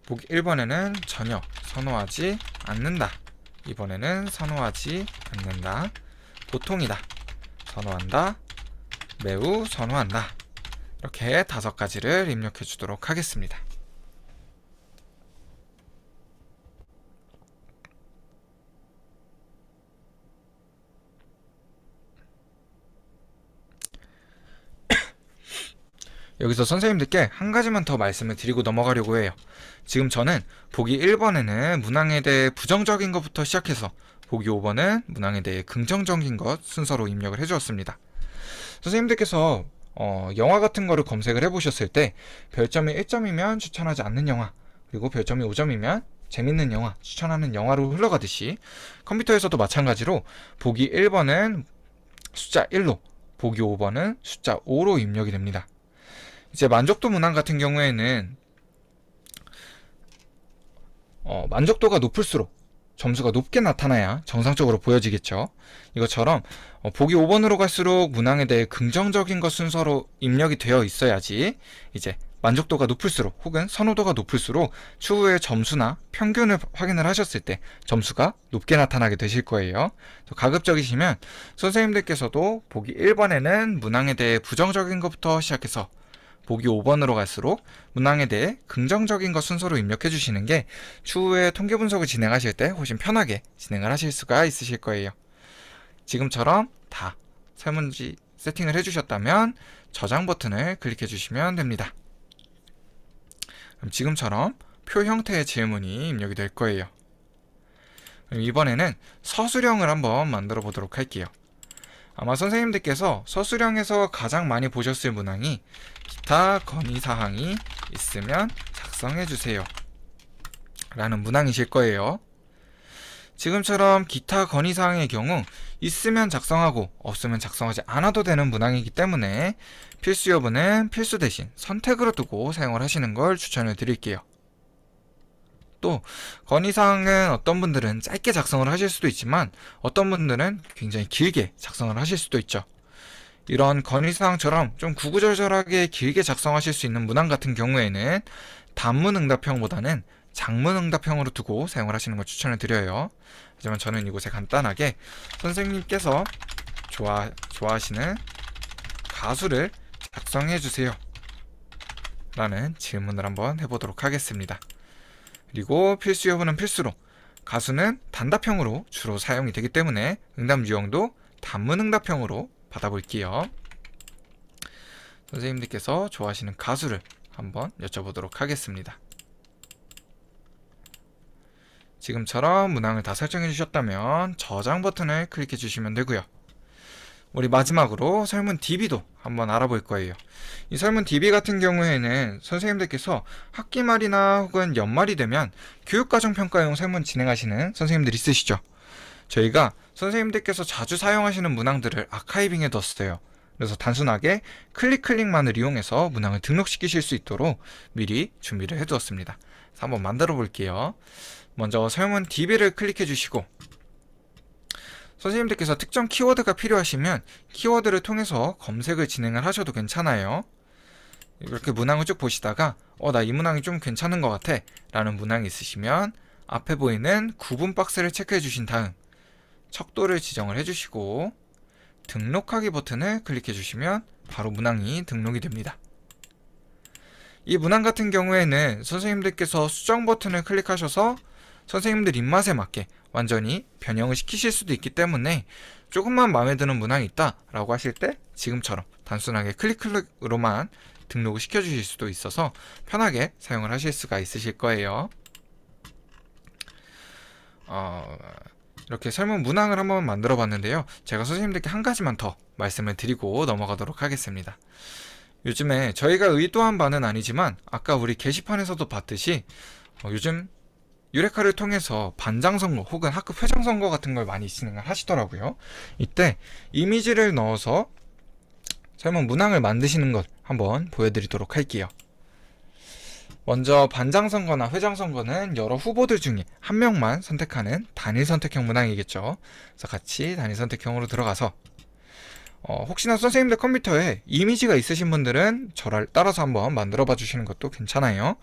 보기 1번에는 전혀 선호하지 않는다. 2번에는 선호하지 않는다. 보통이다. 선호한다. 매우 선호한다. 이렇게 5가지를 입력해 주도록 하겠습니다. 여기서 선생님들께 한 가지만 더 말씀을 드리고 넘어가려고 해요. 지금 저는 보기 1번에는 문항에 대해 부정적인 것부터 시작해서 보기 5번은 문항에 대해 긍정적인 것 순서로 입력을 해주었습니다. 선생님들께서 영화 같은 거를 검색을 해보셨을 때 별점이 1점이면 추천하지 않는 영화, 그리고 별점이 5점이면 재밌는 영화, 추천하는 영화로 흘러가듯이 컴퓨터에서도 마찬가지로 보기 1번은 숫자 1로, 보기 5번은 숫자 5로 입력이 됩니다. 이제 만족도 문항 같은 경우에는 만족도가 높을수록 점수가 높게 나타나야 정상적으로 보여지겠죠. 이것처럼 보기 5번으로 갈수록 문항에 대해 긍정적인 것 순서로 입력이 되어 있어야지 이제 만족도가 높을수록 혹은 선호도가 높을수록 추후에 점수나 평균을 확인을 하셨을 때 점수가 높게 나타나게 되실 거예요. 또 가급적이시면 선생님들께서도 보기 1번에는 문항에 대해 부정적인 것부터 시작해서 보기 5번으로 갈수록 문항에 대해 긍정적인 것 순서로 입력해 주시는 게 추후에 통계 분석을 진행하실 때 훨씬 편하게 진행을 하실 수가 있으실 거예요. 지금처럼 다 설문지 세팅을 해주셨다면 저장 버튼을 클릭해 주시면 됩니다. 그럼 지금처럼 표 형태의 질문이 입력이 될 거예요. 그럼 이번에는 서술형을 한번 만들어 보도록 할게요. 아마 선생님들께서 서술형에서 가장 많이 보셨을 문항이 기타 건의사항이 있으면 작성해주세요 라는 문항이실 거예요. 지금처럼 기타 건의사항의 경우 있으면 작성하고 없으면 작성하지 않아도 되는 문항이기 때문에 필수 여부는 필수 대신 선택으로 두고 사용을 하시는 걸 추천을 드릴게요. 또 건의사항은 어떤 분들은 짧게 작성을 하실 수도 있지만 어떤 분들은 굉장히 길게 작성을 하실 수도 있죠. 이런 건의사항처럼 좀 구구절절하게 길게 작성하실 수 있는 문항 같은 경우에는 단문응답형보다는 장문응답형으로 두고 사용을 하시는 걸 추천을 드려요. 하지만 저는 이곳에 간단하게 선생님께서 좋아하시는 가수를 작성해 주세요 라는 질문을 한번 해보도록 하겠습니다. 그리고 필수 여부는 필수로 가수는 단답형으로 주로 사용이 되기 때문에 응답 유형도 단문응답형으로 받아볼게요. 선생님들께서 좋아하시는 가수를 한번 여쭤보도록 하겠습니다. 지금처럼 문항을 다 설정해 주셨다면 저장 버튼을 클릭해 주시면 되고요. 우리 마지막으로 설문 DB도 한번 알아볼 거예요. 이 설문 DB 같은 경우에는 선생님들께서 학기 말이나 혹은 연말이 되면 교육과정평가용 설문 진행하시는 선생님들 있으시죠? 저희가 선생님들께서 자주 사용하시는 문항들을 아카이빙해 뒀어요. 그래서 단순하게 클릭만을 이용해서 문항을 등록시키실 수 있도록 미리 준비를 해두었습니다. 그래서 한번 만들어 볼게요. 먼저 설문 DB를 클릭해 주시고 선생님들께서 특정 키워드가 필요하시면 키워드를 통해서 검색을 진행을 하셔도 괜찮아요. 이렇게 문항을 쭉 보시다가 나 이 문항이 좀 괜찮은 것 같아 라는 문항이 있으시면 앞에 보이는 구분 박스를 체크해 주신 다음 척도를 지정을 해주시고 등록하기 버튼을 클릭해 주시면 바로 문항이 등록이 됩니다. 이 문항 같은 경우에는 선생님들께서 수정 버튼을 클릭하셔서 선생님들 입맛에 맞게 완전히 변형을 시키실 수도 있기 때문에 조금만 마음에 드는 문항이 있다 라고 하실 때 지금처럼 단순하게 클릭으로만 등록을 시켜주실 수도 있어서 편하게 사용을 하실 수가 있으실 거예요. 이렇게 설문 문항을 한번 만들어 봤는데요. 제가 선생님들께 한 가지만 더 말씀을 드리고 넘어가도록 하겠습니다. 요즘에 저희가 의도한 바는 아니지만 아까 우리 게시판에서도 봤듯이 요즘 유레카를 통해서 반장선거 혹은 학급 회장선거 같은 걸 많이 진행을 하시더라고요. 이때 이미지를 넣어서 설문 문항을 만드시는 것 한번 보여드리도록 할게요. 먼저 반장선거나 회장선거는 여러 후보들 중에 한 명만 선택하는 단일 선택형 문항이겠죠. 그래서 같이 단일 선택형으로 들어가서 혹시나 선생님들 컴퓨터에 이미지가 있으신 분들은 저를 따라서 한번 만들어 봐 주시는 것도 괜찮아요.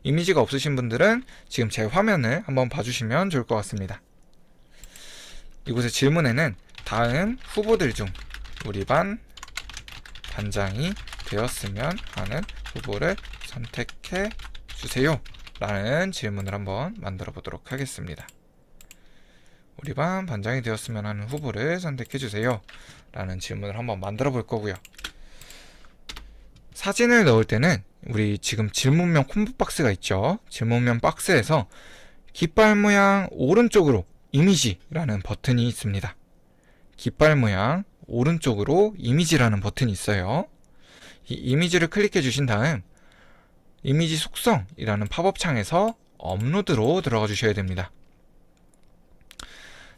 이미지가 없으신 분들은 지금 제 화면을 한번 봐주시면 좋을 것 같습니다. 이곳의 질문에는 다음 후보들 중 우리 반 반장이 되었으면 하는 후보를 선택해 주세요 라는 질문을 한번 만들어 보도록 하겠습니다. 우리 반 반장이 되었으면 하는 후보를 선택해 주세요 라는 질문을 한번 만들어 볼 거고요. 사진을 넣을 때는 우리 지금 질문면 콤보 박스가 있죠. 질문면 박스에서 깃발 모양 오른쪽으로 이미지라는 버튼이 있습니다. 깃발 모양 오른쪽으로 이미지라는 버튼이 있어요. 이 이미지를 클릭해 주신 다음 이미지 속성이라는 팝업 창에서 업로드로 들어가 주셔야 됩니다.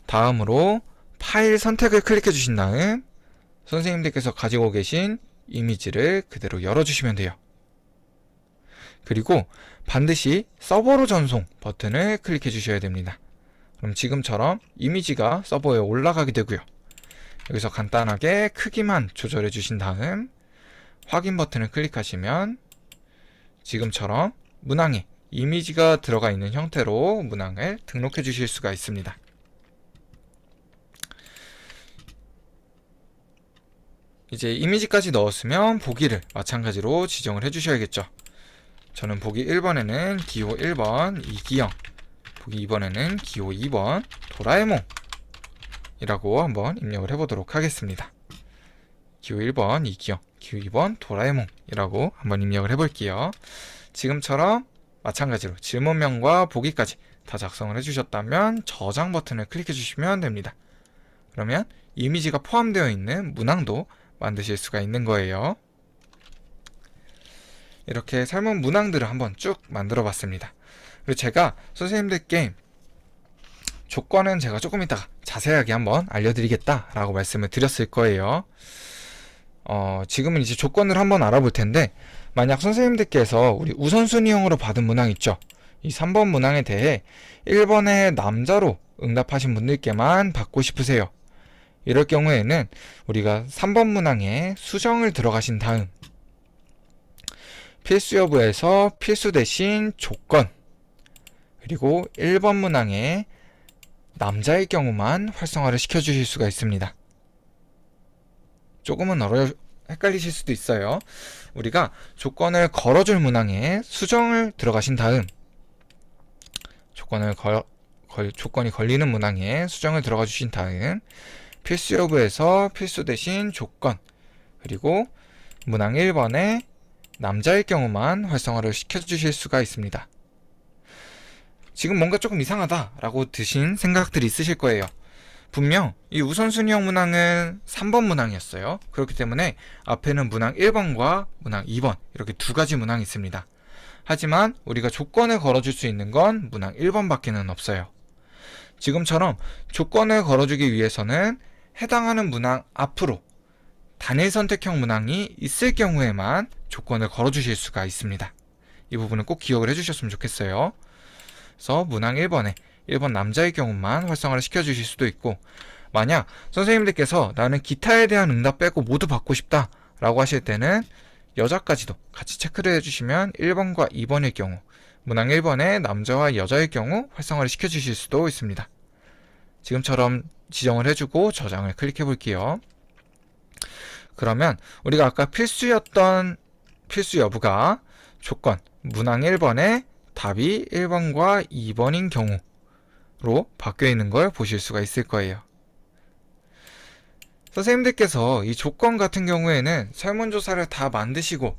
다음으로 파일 선택을 클릭해 주신 다음 선생님들께서 가지고 계신 이미지를 그대로 열어주시면 돼요. 그리고 반드시 서버로 전송 버튼을 클릭해 주셔야 됩니다. 그럼 지금처럼 이미지가 서버에 올라가게 되고요. 여기서 간단하게 크기만 조절해 주신 다음 확인 버튼을 클릭하시면 지금처럼 문항에 이미지가 들어가 있는 형태로 문항을 등록해 주실 수가 있습니다. 이제 이미지까지 넣었으면 보기를 마찬가지로 지정을 해주셔야겠죠. 저는 보기 1번에는 기호 1번 이기영, 보기 2번에는 기호 2번 도라에몽 이라고 한번 입력을 해보도록 하겠습니다. 기호 1번 이기영, 기호 2번 도라에몽 이라고 한번 입력을 해볼게요. 지금처럼 마찬가지로 질문명과 보기까지 다 작성을 해주셨다면 저장 버튼을 클릭해 주시면 됩니다. 그러면 이미지가 포함되어 있는 문항도 만드실 수가 있는 거예요. 이렇게 설문 문항들을 한번 쭉 만들어 봤습니다. 그리고 제가 선생님들께 조건은 제가 조금 이따가 자세하게 한번 알려드리겠다 라고 말씀을 드렸을 거예요. 지금은 이제 조건을 한번 알아볼 텐데 만약 선생님들께서 우리 우선순위형으로 받은 문항 있죠. 이 3번 문항에 대해 1번에 남자로 응답하신 분들께만 받고 싶으세요. 이럴 경우에는 우리가 3번 문항에 수정을 들어가신 다음 필수 여부에서 필수 대신 조건 그리고 1번 문항에 남자의 경우만 활성화를 시켜주실 수가 있습니다. 조금은 헷갈리실 수도 있어요. 우리가 조건을 걸어줄 문항에 수정을 들어가신 다음 조건이 걸리는 문항에 수정을 들어가 주신 다음 필수 여부에서 필수 대신 조건 그리고 문항 1번에 남자의 경우만 활성화를 시켜주실 수가 있습니다. 지금 뭔가 조금 이상하다 라고 드신 생각들이 있으실 거예요. 분명 이 우선순위형 문항은 3번 문항이었어요. 그렇기 때문에 앞에는 문항 1번과 문항 2번 이렇게 두 가지 문항이 있습니다. 하지만 우리가 조건을 걸어줄 수 있는 건 문항 1번밖에는 없어요. 지금처럼 조건을 걸어주기 위해서는 해당하는 문항 앞으로 단일 선택형 문항이 있을 경우에만 조건을 걸어주실 수가 있습니다. 이 부분은 꼭 기억을 해주셨으면 좋겠어요. 그래서 문항 1번에 1번 남자의 경우만 활성화를 시켜주실 수도 있고 만약 선생님들께서 나는 기타에 대한 응답 빼고 모두 받고 싶다 라고 하실 때는 여자까지도 같이 체크를 해주시면 1번과 2번일 경우 문항 1번에 남자와 여자의 경우 활성화를 시켜주실 수도 있습니다. 지금처럼 지정을 해주고 저장을 클릭해 볼게요. 그러면 우리가 아까 필수였던 필수 여부가 조건 문항 1번에 답이 1번과 2번인 경우로 바뀌어 있는 걸 보실 수가 있을 거예요. 선생님들께서 이 조건 같은 경우에는 설문조사를 다 만드시고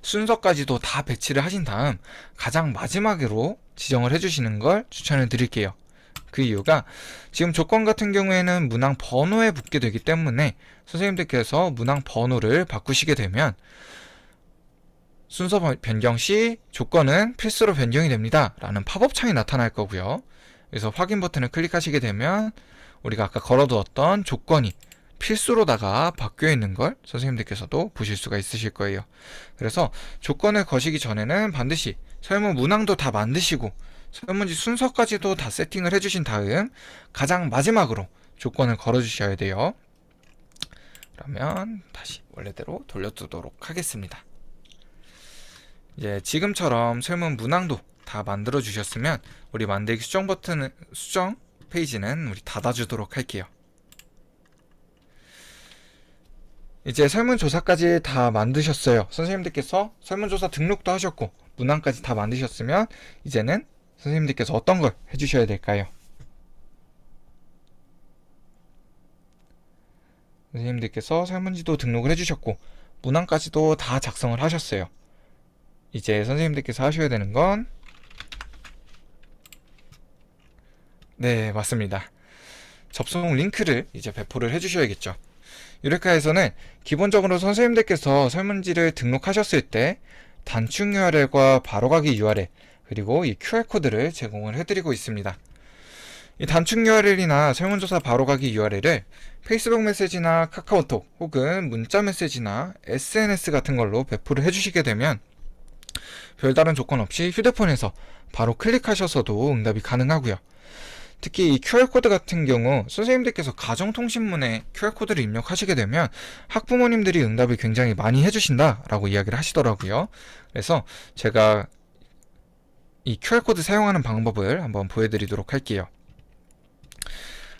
순서까지도 다 배치를 하신 다음 가장 마지막으로 지정을 해주시는 걸 추천을 드릴게요. 그 이유가 지금 조건 같은 경우에는 문항 번호에 붙게 되기 때문에 선생님들께서 문항 번호를 바꾸시게 되면 순서 변경 시 조건은 필수로 변경이 됩니다 라는 팝업 창이 나타날 거고요. 그래서 확인 버튼을 클릭하시게 되면 우리가 아까 걸어두었던 조건이 필수로다가 바뀌어 있는 걸 선생님들께서도 보실 수가 있으실 거예요. 그래서 조건을 거시기 전에는 반드시 설문 문항도 다 만드시고 설문지 순서까지도 다 세팅을 해주신 다음 가장 마지막으로 조건을 걸어주셔야 돼요. 그러면 다시 원래대로 돌려두도록 하겠습니다. 이제 지금처럼 설문 문항도 다 만들어 주셨으면 우리 만들기 수정 페이지는 우리 닫아주도록 할게요. 이제 설문조사까지 다 만드셨어요. 선생님들께서 설문조사 등록도 하셨고 문항까지 다 만드셨으면 이제는 선생님들께서 어떤 걸 해주셔야 될까요? 선생님들께서 설문지도 등록을 해주셨고 문항까지도 다 작성을 하셨어요. 이제 선생님들께서 하셔야 되는 건 네, 맞습니다. 접속 링크를 이제 배포를 해주셔야겠죠. 유레카에서는 기본적으로 선생님들께서 설문지를 등록하셨을 때 단축 URL과 바로가기 URL 그리고 이 QR코드를 제공을 해드리고 있습니다. 이 단축 URL이나 설문조사 바로가기 URL을 페이스북 메시지나 카카오톡 혹은 문자 메시지나 SNS 같은 걸로 배포를 해주시게 되면 별다른 조건 없이 휴대폰에서 바로 클릭하셔서도 응답이 가능하고요. 특히 이 QR코드 같은 경우 선생님들께서 가정통신문에 QR코드를 입력하시게 되면 학부모님들이 응답을 굉장히 많이 해주신다 라고 이야기를 하시더라고요. 그래서 제가 이 QR코드 사용하는 방법을 한번 보여드리도록 할게요.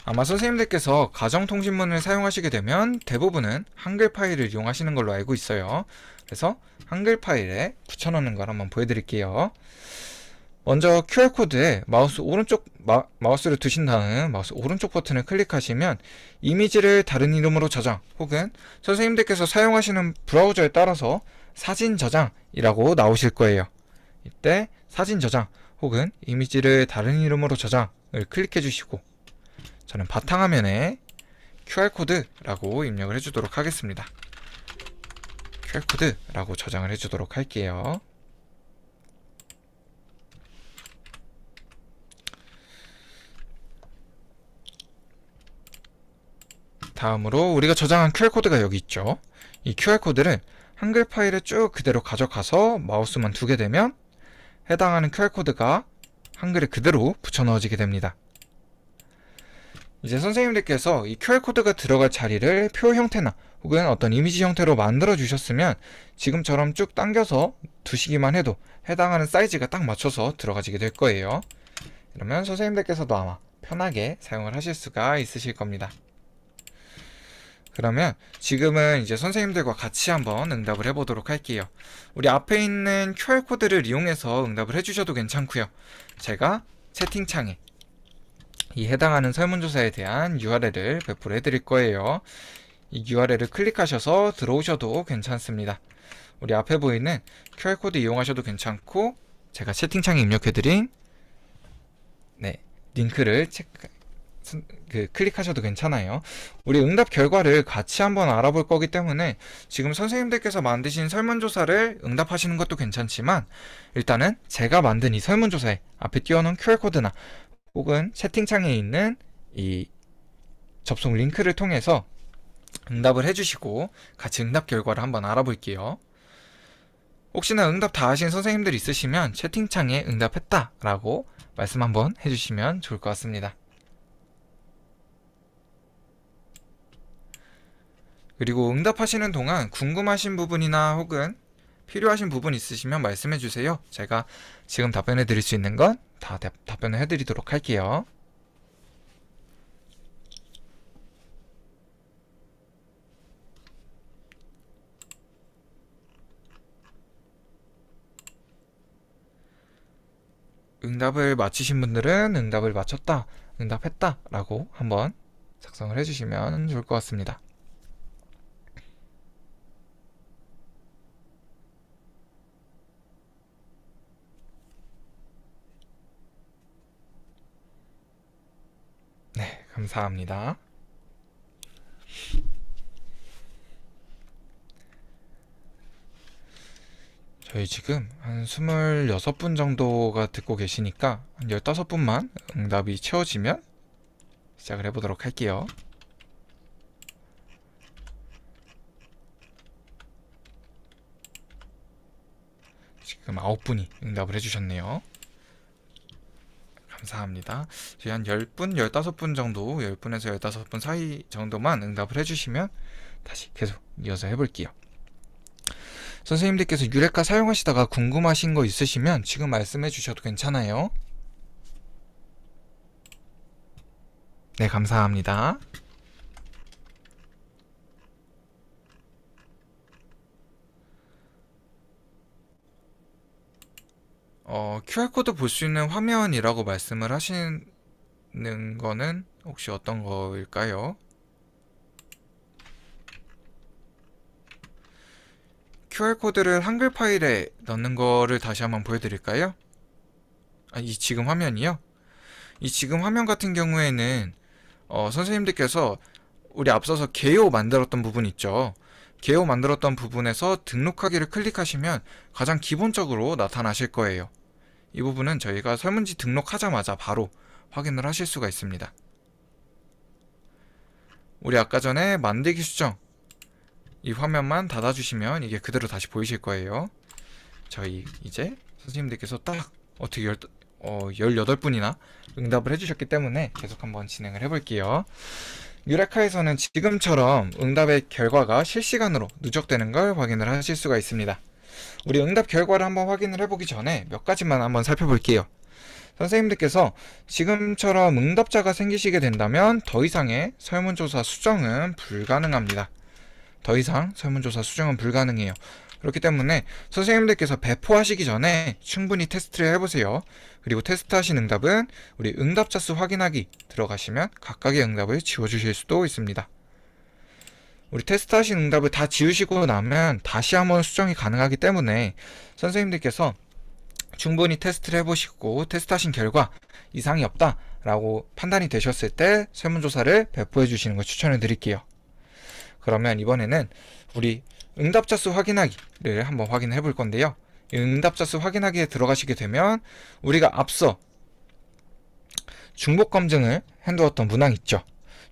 아마 선생님들께서 가정통신문을 사용하시게 되면 대부분은 한글 파일을 이용하시는 걸로 알고 있어요. 그래서 한글 파일에 붙여넣는 걸 한번 보여드릴게요. 먼저 QR코드에 마우스를 두신 다음 마우스 오른쪽 버튼을 클릭하시면 이미지를 다른 이름으로 저장 혹은 선생님들께서 사용하시는 브라우저에 따라서 사진 저장이라고 나오실 거예요. 이때 사진 저장 혹은 이미지를 다른 이름으로 저장을 클릭해 주시고 저는 바탕화면에 QR코드라고 입력을 해주도록 하겠습니다. QR코드라고 저장을 해주도록 할게요. 다음으로 우리가 저장한 QR코드가 여기 있죠. 이 QR코드를 한글 파일에 쭉 그대로 가져가서 마우스만 두게 되면 해당하는 QR코드가 한글에 그대로 붙여 넣어지게 됩니다. 이제 선생님들께서 이 QR코드가 들어갈 자리를 표 형태나 혹은 어떤 이미지 형태로 만들어 주셨으면 지금처럼 쭉 당겨서 두시기만 해도 해당하는 사이즈가 딱 맞춰서 들어가지게 될 거예요. 이러면 선생님들께서도 아마 편하게 사용을 하실 수가 있으실 겁니다. 그러면 지금은 이제 선생님들과 같이 한번 응답을 해보도록 할게요. 우리 앞에 있는 QR코드를 이용해서 응답을 해주셔도 괜찮고요. 제가 채팅창에 이 해당하는 설문조사에 대한 URL을 배포를 해드릴 거예요. 이 URL을 클릭하셔서 들어오셔도 괜찮습니다. 우리 앞에 보이는 QR코드 이용하셔도 괜찮고 제가 채팅창에 입력해드린 링크를 클릭하셔도 괜찮아요. 우리 응답 결과를 같이 한번 알아볼 거기 때문에 지금 선생님들께서 만드신 설문조사를 응답하시는 것도 괜찮지만 일단은 제가 만든 이 설문조사에 앞에 띄워놓은 QR코드나 혹은 채팅창에 있는 이 접속 링크를 통해서 응답을 해주시고 같이 응답 결과를 한번 알아볼게요. 혹시나 응답 다 하신 선생님들 있으시면 채팅창에 응답했다 라고 말씀 한번 해주시면 좋을 것 같습니다. 그리고 응답하시는 동안 궁금하신 부분이나 혹은 필요하신 부분 있으시면 말씀해 주세요. 제가 지금 답변해 드릴 수 있는 건 다 답변을 해 드리도록 할게요. 응답을 마치신 분들은 응답을 마쳤다, 응답했다 라고 한번 작성을 해주시면 좋을 것 같습니다. 네, 감사합니다. 저희 지금 한 26분 정도가 듣고 계시니까 한 15분만 응답이 채워지면 시작을 해보도록 할게요. 지금 9분이 응답을 해주셨네요. 감사합니다. 저희 한 10분, 15분 정도, 10분에서 15분 사이 정도만 응답을 해주시면 다시 계속 이어서 해볼게요. 선생님들께서 유레카 사용하시다가 궁금하신 거 있으시면 지금 말씀해 주셔도 괜찮아요. 네, 감사합니다. QR코드 볼 수 있는 화면이라고 말씀을 하시는 거는 혹시 어떤 거일까요? QR코드를 한글 파일에 넣는 거를 다시 한번 보여드릴까요? 이 지금 화면이요? 이 지금 화면 같은 경우에는 선생님들께서 우리 앞서서 개요 만들었던 부분 있죠? 개요 만들었던 부분에서 등록하기를 클릭하시면 가장 기본적으로 나타나실 거예요. 이 부분은 저희가 설문지 등록하자마자 바로 확인을 하실 수가 있습니다. 우리 아까 전에 만들기 수정 이 화면만 닫아주시면 이게 그대로 다시 보이실 거예요. 저희 이제 선생님들께서 딱 어떻게 18분이나 응답을 해주셨기 때문에 계속 한번 진행을 해볼게요. 유레카에서는 지금처럼 응답의 결과가 실시간으로 누적되는 걸 확인을 하실 수가 있습니다. 우리 응답 결과를 한번 확인을 해보기 전에 몇 가지만 한번 살펴볼게요. 선생님들께서 지금처럼 응답자가 생기시게 된다면 더 이상의 설문조사 수정은 불가능합니다. 더 이상 설문조사 수정은 불가능해요. 그렇기 때문에 선생님들께서 배포하시기 전에 충분히 테스트를 해보세요. 그리고 테스트하신 응답은 우리 응답자 수 확인하기 들어가시면 각각의 응답을 지워주실 수도 있습니다. 우리 테스트하신 응답을 다 지우시고 나면 다시 한번 수정이 가능하기 때문에 선생님들께서 충분히 테스트를 해보시고 테스트하신 결과 이상이 없다 라고 판단이 되셨을 때 설문조사를 배포해 주시는 걸 추천해 드릴게요. 그러면 이번에는 우리 응답자 수 확인하기를 한번 확인해 볼 건데요. 이 응답자 수 확인하기에 들어가시게 되면 우리가 앞서 중복 검증을 해두었던 문항 있죠.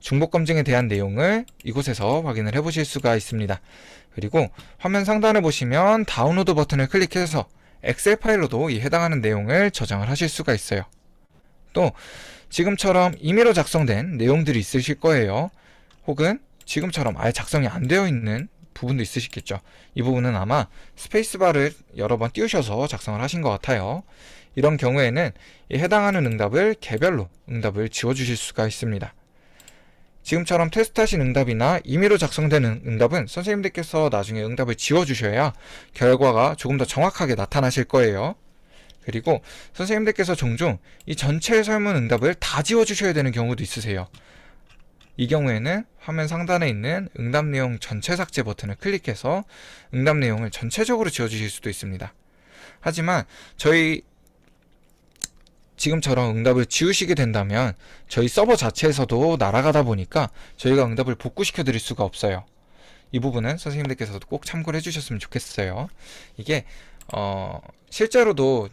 중복 검증에 대한 내용을 이곳에서 확인을 해 보실 수가 있습니다. 그리고 화면 상단에 보시면 다운로드 버튼을 클릭해서 엑셀 파일로도 이 해당하는 내용을 저장을 하실 수가 있어요. 또 지금처럼 임의로 작성된 내용들이 있으실 거예요. 혹은 지금처럼 아예 작성이 안 되어 있는 부분도 있으시겠죠. 이 부분은 아마 스페이스바를 여러 번 띄우셔서 작성을 하신 것 같아요. 이런 경우에는 이 해당하는 응답을 개별로 응답을 지워주실 수가 있습니다. 지금처럼 테스트하신 응답이나 임의로 작성된 응답은 선생님들께서 나중에 응답을 지워주셔야 결과가 조금 더 정확하게 나타나실 거예요. 그리고 선생님들께서 종종 이 전체 설문 응답을 다 지워주셔야 되는 경우도 있으세요. 이 경우에는 화면 상단에 있는 응답 내용 전체 삭제 버튼을 클릭해서 응답 내용을 전체적으로 지워주실 수도 있습니다. 하지만 저희 지금처럼 응답을 지우시게 된다면 저희 서버 자체에서도 날아가다 보니까 저희가 응답을 복구시켜 드릴 수가 없어요. 이 부분은 선생님들께서도 꼭 참고를 해주셨으면 좋겠어요. 이게 실제로도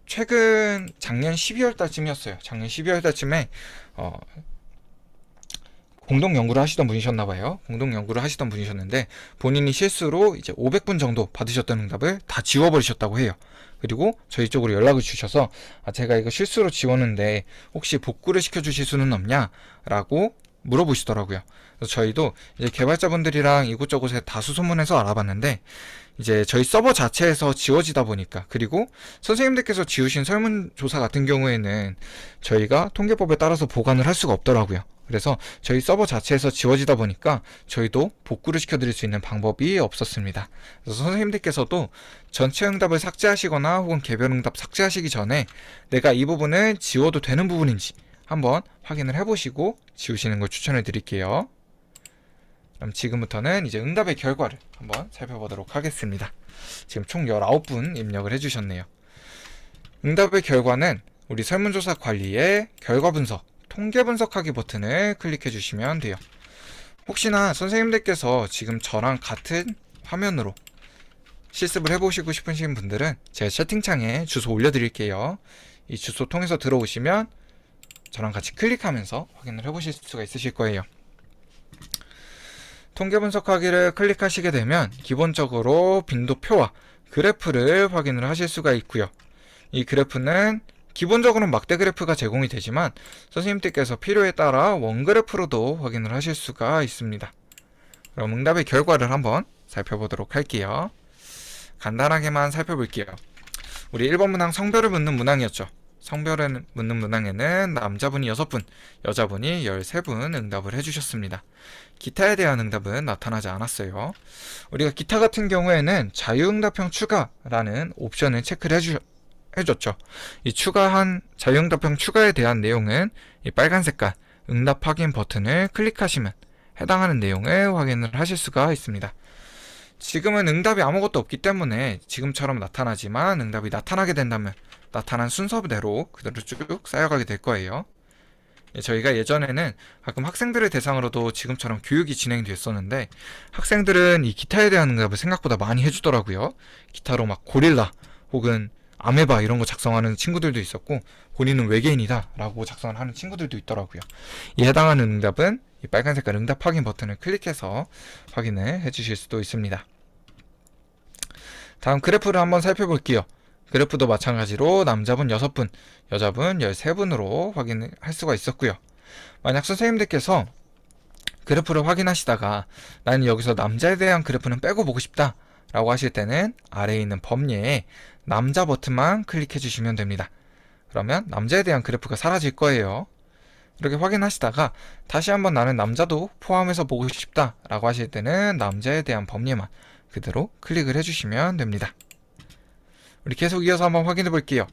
최근 작년 12월 달쯤이었어요. 작년 12월 달쯤에 공동 연구를 하시던 분이셨나봐요. 공동 연구를 하시던 분이셨는데 본인이 실수로 이제 500분 정도 받으셨던 응답을 다 지워버리셨다고 해요. 그리고 저희 쪽으로 연락을 주셔서 제가 이거 실수로 지웠는데 혹시 복구를 시켜주실 수는 없냐? 라고 물어보시더라고요. 그래서 저희도 이제 개발자분들이랑 이곳저곳에 다수 소문해서 알아봤는데 이제 저희 서버 자체에서 지워지다 보니까 그리고 선생님들께서 지우신 설문조사 같은 경우에는 저희가 통계법에 따라서 보관을 할 수가 없더라고요. 그래서 저희 서버 자체에서 지워지다 보니까 저희도 복구를 시켜드릴 수 있는 방법이 없었습니다. 그래서 선생님들께서도 전체 응답을 삭제하시거나 혹은 개별 응답 삭제하시기 전에 내가 이 부분을 지워도 되는 부분인지 한번 확인을 해보시고 지우시는 걸 추천해 드릴게요. 그럼 지금부터는 이제 응답의 결과를 한번 살펴보도록 하겠습니다. 지금 총 19분 입력을 해주셨네요. 응답의 결과는 우리 설문조사 관리의 결과 분석, 통계 분석하기 버튼을 클릭해 주시면 돼요. 혹시나 선생님들께서 지금 저랑 같은 화면으로 실습을 해보시고 싶으신 분들은 제 채팅창에 주소 올려드릴게요. 이 주소 통해서 들어오시면 저랑 같이 클릭하면서 확인을 해보실 수가 있으실 거예요. 통계 분석하기를 클릭하시게 되면 기본적으로 빈도표와 그래프를 확인을 하실 수가 있고요. 이 그래프는 기본적으로는 막대 그래프가 제공이 되지만 선생님들께서 필요에 따라 원 그래프로도 확인을 하실 수가 있습니다. 그럼 응답의 결과를 한번 살펴보도록 할게요. 간단하게만 살펴볼게요. 우리 1번 문항 성별을 묻는 문항이었죠. 성별을 묻는 문항에는 남자분이 6분, 여자분이 13분 응답을 해주셨습니다. 기타에 대한 응답은 나타나지 않았어요. 우리가 기타 같은 경우에는 자유응답형 추가라는 옵션을 체크를 해줬죠. 이 추가한 자유응답형 추가에 대한 내용은 이 빨간 색깔 응답 확인 버튼을 클릭하시면 해당하는 내용을 확인을 하실 수가 있습니다. 지금은 응답이 아무것도 없기 때문에 지금처럼 나타나지만 응답이 나타나게 된다면 나타난 순서대로 그대로 쭉 쌓여가게 될 거예요. 저희가 예전에는 가끔 학생들을 대상으로도 지금처럼 교육이 진행됐었는데 학생들은 이 기타에 대한 응답을 생각보다 많이 해주더라고요. 기타로 막 고릴라 혹은 아메바 이런 거 작성하는 친구들도 있었고 본인은 외계인이다 라고 작성을 하는 친구들도 있더라고요. 이 해당하는 응답은 이 빨간 색깔 응답 확인 버튼을 클릭해서 확인을 해주실 수도 있습니다. 다음 그래프를 한번 살펴볼게요. 그래프도 마찬가지로 남자분 6분, 여자분 13분으로 확인을 할 수가 있었고요. 만약 선생님들께서 그래프를 확인하시다가 나는 여기서 남자에 대한 그래프는 빼고 보고 싶다 라고 하실 때는 아래에 있는 범위에 남자 버튼만 클릭해 주시면 됩니다. 그러면 남자에 대한 그래프가 사라질 거예요. 이렇게 확인하시다가 다시 한번 나는 남자도 포함해서 보고 싶다 라고 하실 때는 남자에 대한 범위만 그대로 클릭을 해주시면 됩니다. 우리 계속 이어서 한번 확인해 볼게요.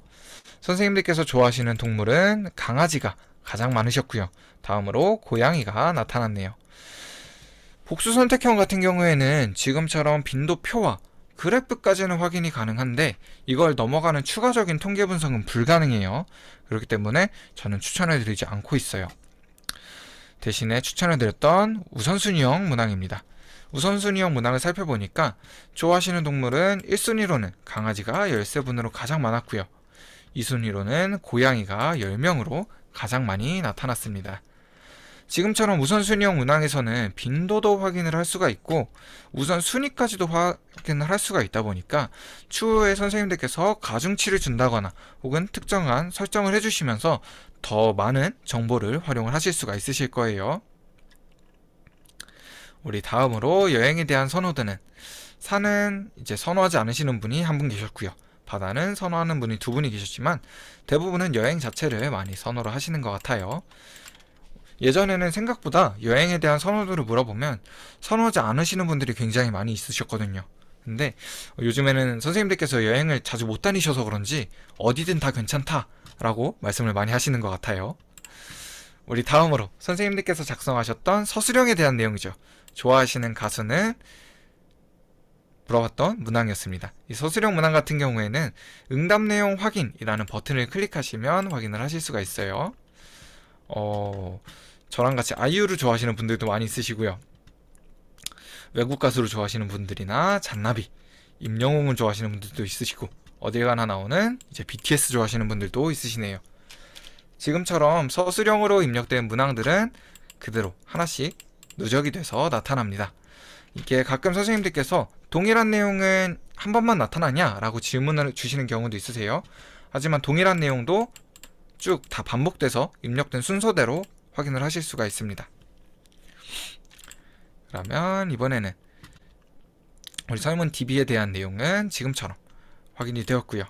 선생님들께서 좋아하시는 동물은 강아지가 가장 많으셨고요. 다음으로 고양이가 나타났네요. 복수 선택형 같은 경우에는 지금처럼 빈도표와 그래프까지는 확인이 가능한데 이걸 넘어가는 추가적인 통계 분석은 불가능해요. 그렇기 때문에 저는 추천을 드리지 않고 있어요. 대신에 추천을 드렸던 우선순위형 문항입니다. 우선순위형 문항을 살펴보니까 좋아하시는 동물은 1순위로는 강아지가 13분으로 가장 많았고요. 2순위로는 고양이가 10명으로 가장 많이 나타났습니다. 지금처럼 우선순위형 문항에서는 빈도도 확인을 할 수가 있고 우선순위까지도 확인을 할 수가 있다 보니까 추후에 선생님들께서 가중치를 준다거나 혹은 특정한 설정을 해주시면서 더 많은 정보를 활용을 하실 수가 있으실 거예요. 우리 다음으로 여행에 대한 선호도는 산은 이제 선호하지 않으시는 분이 한 분 계셨고요. 바다는 선호하는 분이 2분이 계셨지만 대부분은 여행 자체를 많이 선호를 하시는 것 같아요. 예전에는 생각보다 여행에 대한 선호도를 물어보면 선호하지 않으시는 분들이 굉장히 많이 있으셨거든요. 근데 요즘에는 선생님들께서 여행을 자주 못 다니셔서 그런지 어디든 다 괜찮다라고 말씀을 많이 하시는 것 같아요. 우리 다음으로 선생님들께서 작성하셨던 서술형에 대한 내용이죠. 좋아하시는 가수는 물어봤던 문항이었습니다. 이 서술형 문항 같은 경우에는 응답 내용 확인이라는 버튼을 클릭하시면 확인을 하실 수가 있어요. 저랑 같이 아이유를 좋아하시는 분들도 많이 있으시고요. 외국 가수를 좋아하시는 분들이나 잔나비, 임영웅을 좋아하시는 분들도 있으시고 어딜 가나 나오는 이제 BTS 좋아하시는 분들도 있으시네요. 지금처럼 서술형으로 입력된 문항들은 그대로 하나씩 누적이 돼서 나타납니다. 이게 가끔 선생님들께서 동일한 내용은 한 번만 나타나냐? 라고 질문을 주시는 경우도 있으세요. 하지만 동일한 내용도 쭉 다 반복돼서 입력된 순서대로 확인을 하실 수가 있습니다. 그러면 이번에는 우리 설문 DB에 대한 내용은 지금처럼 확인이 되었고요.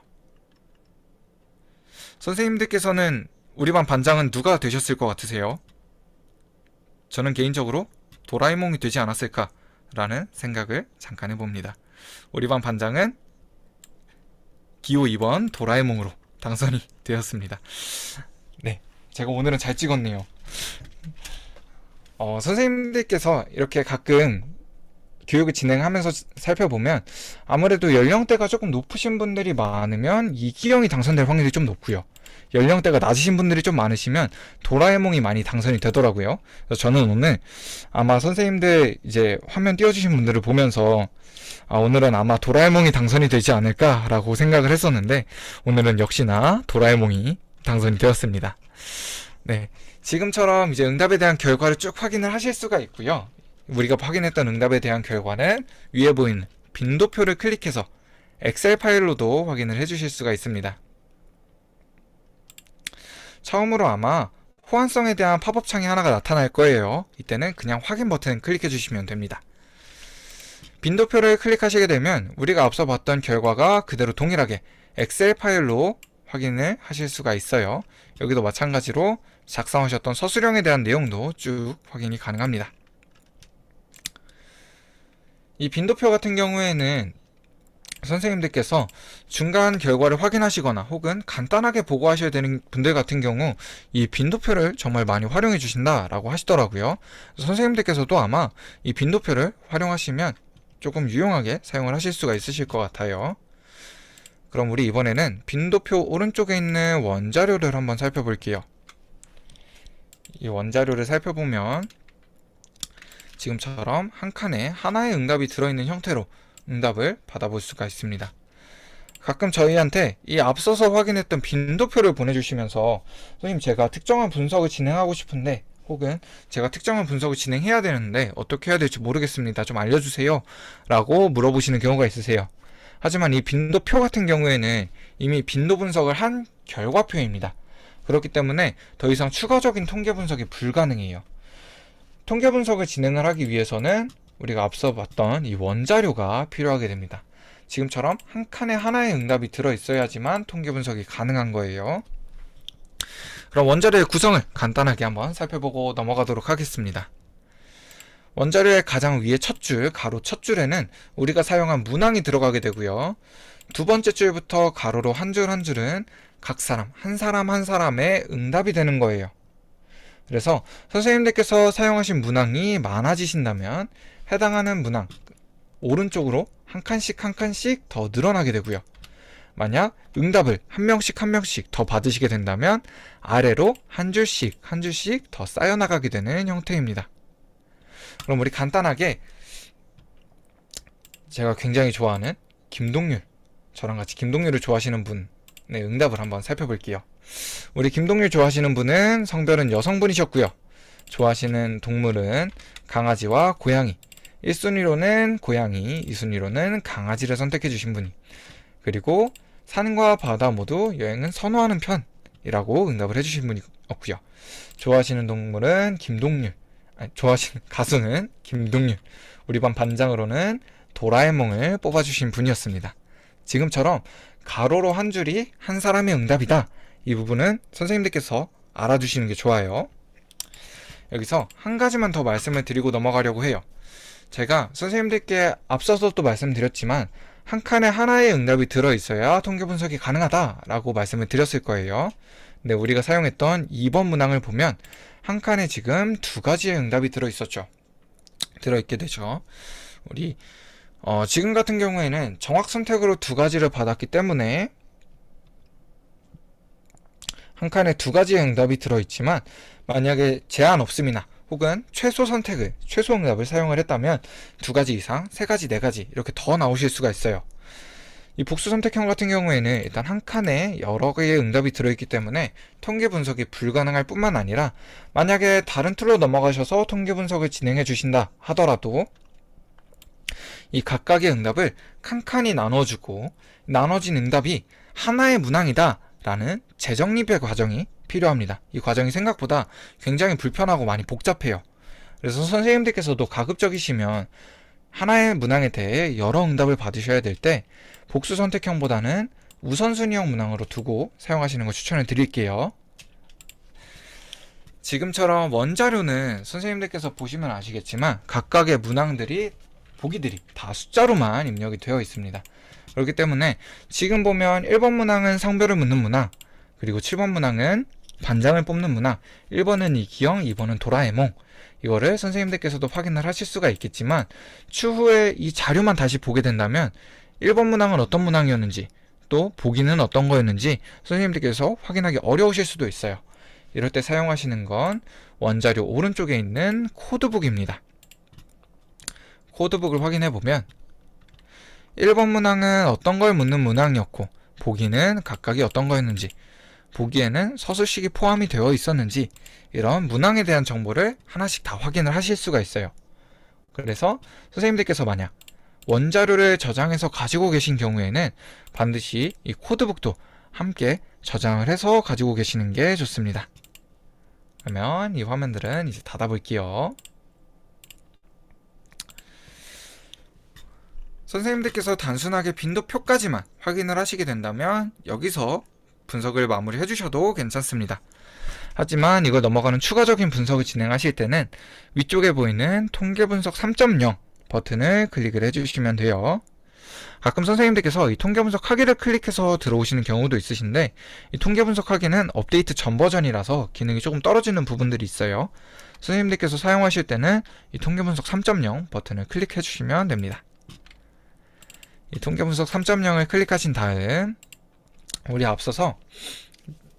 선생님들께서는 우리 반 반장은 누가 되셨을 것 같으세요? 저는 개인적으로 도라에몽이 되지 않았을까라는 생각을 잠깐 해봅니다. 우리 반 반장은 기호 2번 도라에몽으로 당선이 되었습니다. 네, 제가 오늘은 잘 찍었네요. 선생님들께서 이렇게 가끔 교육을 진행하면서 살펴보면 아무래도 연령대가 조금 높으신 분들이 많으면 이기영이 당선될 확률이 좀 높고요. 연령대가 낮으신 분들이 좀 많으시면 도라에몽이 많이 당선이 되더라고요. 그래서 저는 오늘 아마 선생님들 이제 화면 띄워주신 분들을 보면서 오늘은 아마 도라에몽이 당선이 되지 않을까라고 생각을 했었는데 오늘은 역시나 도라에몽이 당선이 되었습니다. 네, 지금처럼 이제 응답에 대한 결과를 쭉 확인을 하실 수가 있고요. 우리가 확인했던 응답에 대한 결과는 위에 보이는 빈도표를 클릭해서 엑셀 파일로도 확인을 해주실 수가 있습니다. 처음으로 아마 호환성에 대한 팝업 창이 하나가 나타날 거예요. 이때는 그냥 확인 버튼 클릭해 주시면 됩니다. 빈도표를 클릭하시게 되면 우리가 앞서 봤던 결과가 그대로 동일하게 엑셀 파일로 확인을 하실 수가 있어요. 여기도 마찬가지로 작성하셨던 서술형에 대한 내용도 쭉 확인이 가능합니다. 이 빈도표 같은 경우에는 선생님들께서 중간 결과를 확인하시거나 혹은 간단하게 보고하셔야 되는 분들 같은 경우 이 빈도표를 정말 많이 활용해 주신다라고 하시더라고요. 선생님들께서도 아마 이 빈도표를 활용하시면 조금 유용하게 사용을 하실 수가 있으실 것 같아요. 그럼 우리 이번에는 빈도표 오른쪽에 있는 원자료를 한번 살펴볼게요. 이 원자료를 살펴보면 지금처럼 한 칸에 하나의 응답이 들어있는 형태로 응답을 받아볼 수가 있습니다. 가끔 저희한테 이 앞서서 확인했던 빈도표를 보내주시면서 선생님 제가 특정한 분석을 진행하고 싶은데 혹은 제가 특정한 분석을 진행해야 되는데 어떻게 해야 될지 모르겠습니다. 좀 알려주세요 라고 물어보시는 경우가 있으세요. 하지만 이 빈도표 같은 경우에는 이미 빈도 분석을 한 결과표입니다. 그렇기 때문에 더 이상 추가적인 통계 분석이 불가능해요. 통계 분석을 진행을 하기 위해서는 우리가 앞서 봤던 이 원자료가 필요하게 됩니다. 지금처럼 한 칸에 하나의 응답이 들어있어야지만 통계 분석이 가능한 거예요. 그럼 원자료의 구성을 간단하게 한번 살펴보고 넘어가도록 하겠습니다. 원자료의 가장 위에 첫 줄, 가로 첫 줄에는 우리가 사용한 문항이 들어가게 되고요. 두 번째 줄부터 가로로 한 줄 한 줄은 각 사람, 한 사람의 응답이 되는 거예요. 그래서 선생님들께서 사용하신 문항이 많아지신다면 해당하는 문항 오른쪽으로 한 칸씩 한 칸씩 더 늘어나게 되고요. 만약 응답을 한 명씩 더 받으시게 된다면 아래로 한 줄씩 한 줄씩 더 쌓여나가게 되는 형태입니다. 그럼 우리 간단하게 제가 굉장히 좋아하는 김동률, 저랑 같이 김동률을 좋아하시는 분의 응답을 한번 살펴볼게요. 우리 김동률 좋아하시는 분은 성별은 여성분이셨고요. 좋아하시는 동물은 강아지와 고양이, 1순위로는 고양이, 2순위로는 강아지를 선택해 주신 분이, 그리고 산과 바다 모두 여행은 선호하는 편이라고 응답을 해주신 분이었고요. 좋아하시는 동물은 김동률, 좋아하시는 가수는 김동률, 우리 반 반장으로는 도라에몽을 뽑아주신 분이었습니다. 지금처럼 가로로 한 줄이 한 사람의 응답이다. 이 부분은 선생님들께서 알아두시는 게 좋아요. 여기서 한 가지만 더 말씀을 드리고 넘어가려고 해요. 제가 선생님들께 앞서서도 말씀드렸지만 한 칸에 하나의 응답이 들어있어야 통계 분석이 가능하다라고 말씀을 드렸을 거예요. 근데 우리가 사용했던 2번 문항을 보면 한 칸에 지금 두 가지의 응답이 들어있게 되죠. 우리 지금 같은 경우에는 정확 선택으로 두 가지를 받았기 때문에 한 칸에 두 가지의 응답이 들어있지만 만약에 제한 없음이나 혹은 최소 응답을 사용을 했다면 두 가지 이상, 세 가지, 네 가지 이렇게 더 나오실 수가 있어요. 이 복수 선택형 같은 경우에는 일단 한 칸에 여러 개의 응답이 들어있기 때문에 통계 분석이 불가능할 뿐만 아니라 만약에 다른 툴로 넘어가셔서 통계 분석을 진행해 주신다 하더라도 이 각각의 응답을 칸칸이 나눠주고 나눠진 응답이 하나의 문항이다 라는 재정립의 과정이 필요합니다. 이 과정이 생각보다 굉장히 불편하고 많이 복잡해요. 그래서 선생님들께서도 가급적이시면 하나의 문항에 대해 여러 응답을 받으셔야 될 때 복수 선택형보다는 우선순위형 문항으로 두고 사용하시는 걸 추천을 드릴게요. 지금처럼 원자료는 선생님들께서 보시면 아시겠지만 각각의 문항들이 보기들이 다 숫자로만 입력이 되어 있습니다. 그렇기 때문에 지금 보면 1번 문항은 성별을 묻는 문항, 그리고 7번 문항은 반장을 뽑는 문항, 1번은 이기영, 2번은 도라에몽, 이거를 선생님들께서도 확인을 하실 수가 있겠지만 추후에 이 자료만 다시 보게 된다면 1번 문항은 어떤 문항이었는지 또 보기는 어떤 거였는지 선생님들께서 확인하기 어려우실 수도 있어요. 이럴 때 사용하시는 건 원자료 오른쪽에 있는 코드북입니다. 코드북을 확인해 보면 1번 문항은 어떤 걸 묻는 문항이었고 보기는 각각이 어떤 거였는지, 보기에는 서술식이 포함이 되어 있었는지 이런 문항에 대한 정보를 하나씩 다 확인을 하실 수가 있어요. 그래서 선생님들께서 만약 원자료를 저장해서 가지고 계신 경우에는 반드시 이 코드북도 함께 저장을 해서 가지고 계시는 게 좋습니다. 그러면 이 화면들은 이제 닫아볼게요. 선생님들께서 단순하게 빈도표까지만 확인을 하시게 된다면 여기서 분석을 마무리해 주셔도 괜찮습니다. 하지만 이걸 넘어가는 추가적인 분석을 진행하실 때는 위쪽에 보이는 통계 분석 3.0 버튼을 클릭을 해주시면 돼요. 가끔 선생님들께서 이 통계 분석하기를 클릭해서 들어오시는 경우도 있으신데, 이 통계 분석하기는 업데이트 전 버전이라서 기능이 조금 떨어지는 부분들이 있어요. 선생님들께서 사용하실 때는 이 통계 분석 3.0 버튼을 클릭해 주시면 됩니다. 이 통계 분석 3.0을 클릭하신 다음 우리 앞서서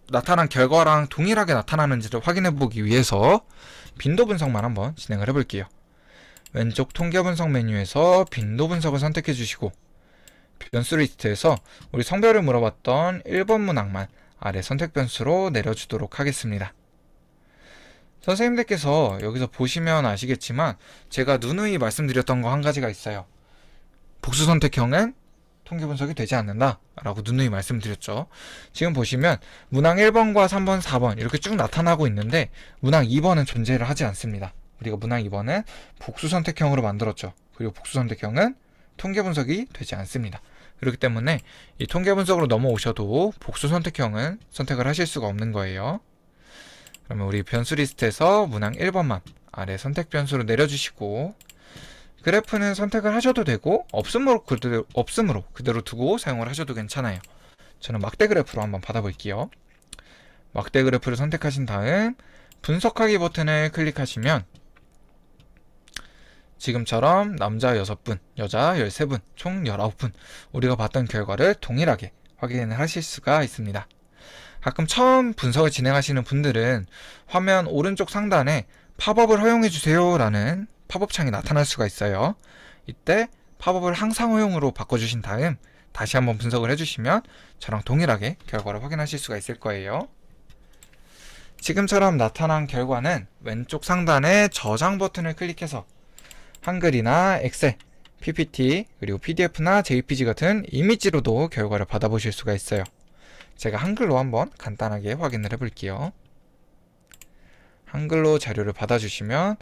나타난 결과랑 동일하게 나타나는지를 확인해 보기 위해서 빈도 분석만 한번 진행을 해 볼게요. 왼쪽 통계 분석 메뉴에서 빈도 분석을 선택해 주시고, 변수 리스트에서 우리 성별을 물어봤던 1번 문항만 아래 선택 변수로 내려주도록 하겠습니다. 선생님들께서 여기서 보시면 아시겠지만 제가 누누이 말씀드렸던 거 한 가지가 있어요. 복수 선택형은 통계 분석이 되지 않는다 라고 누누이 말씀드렸죠. 지금 보시면 문항 1번과 3번, 4번 이렇게 쭉 나타나고 있는데 문항 2번은 존재를 하지 않습니다. 우리가 문항 2번은 복수 선택형으로 만들었죠. 그리고 복수 선택형은 통계 분석이 되지 않습니다. 그렇기 때문에 이 통계 분석으로 넘어오셔도 복수 선택형은 선택을 하실 수가 없는 거예요. 그러면 우리 변수 리스트에서 문항 1번만 아래 선택 변수로 내려주시고, 그래프는 선택을 하셔도 되고 없음으로 그대로 두고 사용을 하셔도 괜찮아요. 저는 막대 그래프로 한번 받아볼게요. 막대 그래프를 선택하신 다음 분석하기 버튼을 클릭하시면 지금처럼 남자 6분, 여자 13분, 총 19분 우리가 봤던 결과를 동일하게 확인을 하실 수가 있습니다. 가끔 처음 분석을 진행하시는 분들은 화면 오른쪽 상단에 팝업을 허용해주세요 라는 팝업 창이 나타날 수가 있어요. 이때 팝업을 항상 허용으로 바꿔주신 다음 다시 한번 분석을 해주시면 저랑 동일하게 결과를 확인하실 수가 있을 거예요. 지금처럼 나타난 결과는 왼쪽 상단에 저장 버튼을 클릭해서 한글이나 엑셀, PPT, 그리고 PDF나 JPG 같은 이미지로도 결과를 받아보실 수가 있어요. 제가 한글로 한번 간단하게 확인을 해볼게요. 한글로 자료를 받아주시면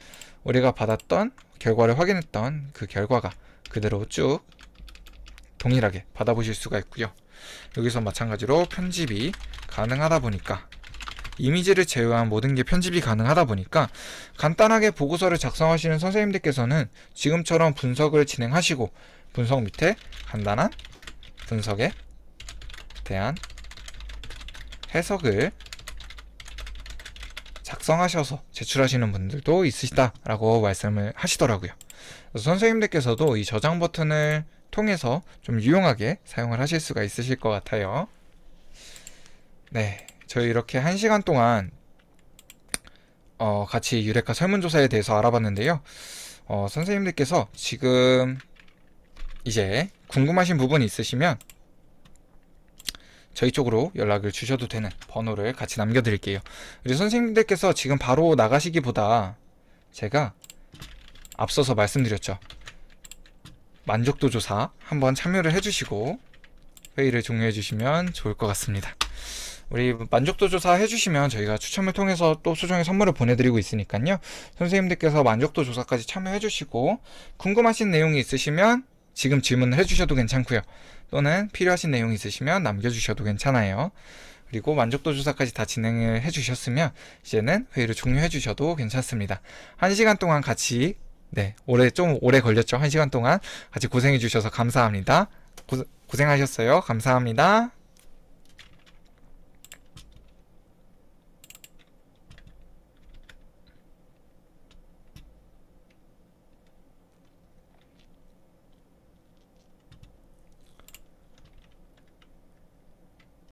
우리가 받았던 결과를 확인했던 그 결과가 그대로 쭉 동일하게 받아보실 수가 있고요. 여기서 마찬가지로 편집이 가능하다 보니까, 이미지를 제외한 모든 게 편집이 가능하다 보니까 간단하게 보고서를 작성하시는 선생님들께서는 지금처럼 분석을 진행하시고 분석 밑에 간단한 분석에 대한 해석을 작성하셔서 제출하시는 분들도 있으시다라고 말씀을 하시더라고요. 그래서 선생님들께서도 이 저장 버튼을 통해서 좀 유용하게 사용을 하실 수가 있으실 것 같아요. 네, 저희 이렇게 1시간 동안 같이 유레카 설문조사에 대해서 알아봤는데요. 선생님들께서 지금 이제 궁금하신 부분이 있으시면 저희 쪽으로 연락을 주셔도 되는 번호를 같이 남겨드릴게요. 우리 선생님들께서 지금 바로 나가시기보다 제가 앞서서 말씀드렸죠. 만족도 조사 한번 참여를 해주시고 회의를 종료해 주시면 좋을 것 같습니다. 우리 만족도 조사 해주시면 저희가 추첨을 통해서 또 소정의 선물을 보내드리고 있으니까요. 선생님들께서 만족도 조사까지 참여해 주시고 궁금하신 내용이 있으시면 지금 질문을 해주셔도 괜찮고요. 또는 필요하신 내용이 있으시면 남겨주셔도 괜찮아요. 그리고 만족도 조사까지 다 진행을 해주셨으면 이제는 회의를 종료해 주셔도 괜찮습니다. 1시간 동안 같이, 좀 오래 걸렸죠. 1시간 동안 같이 고생해 주셔서 감사합니다. 고생하셨어요. 감사합니다.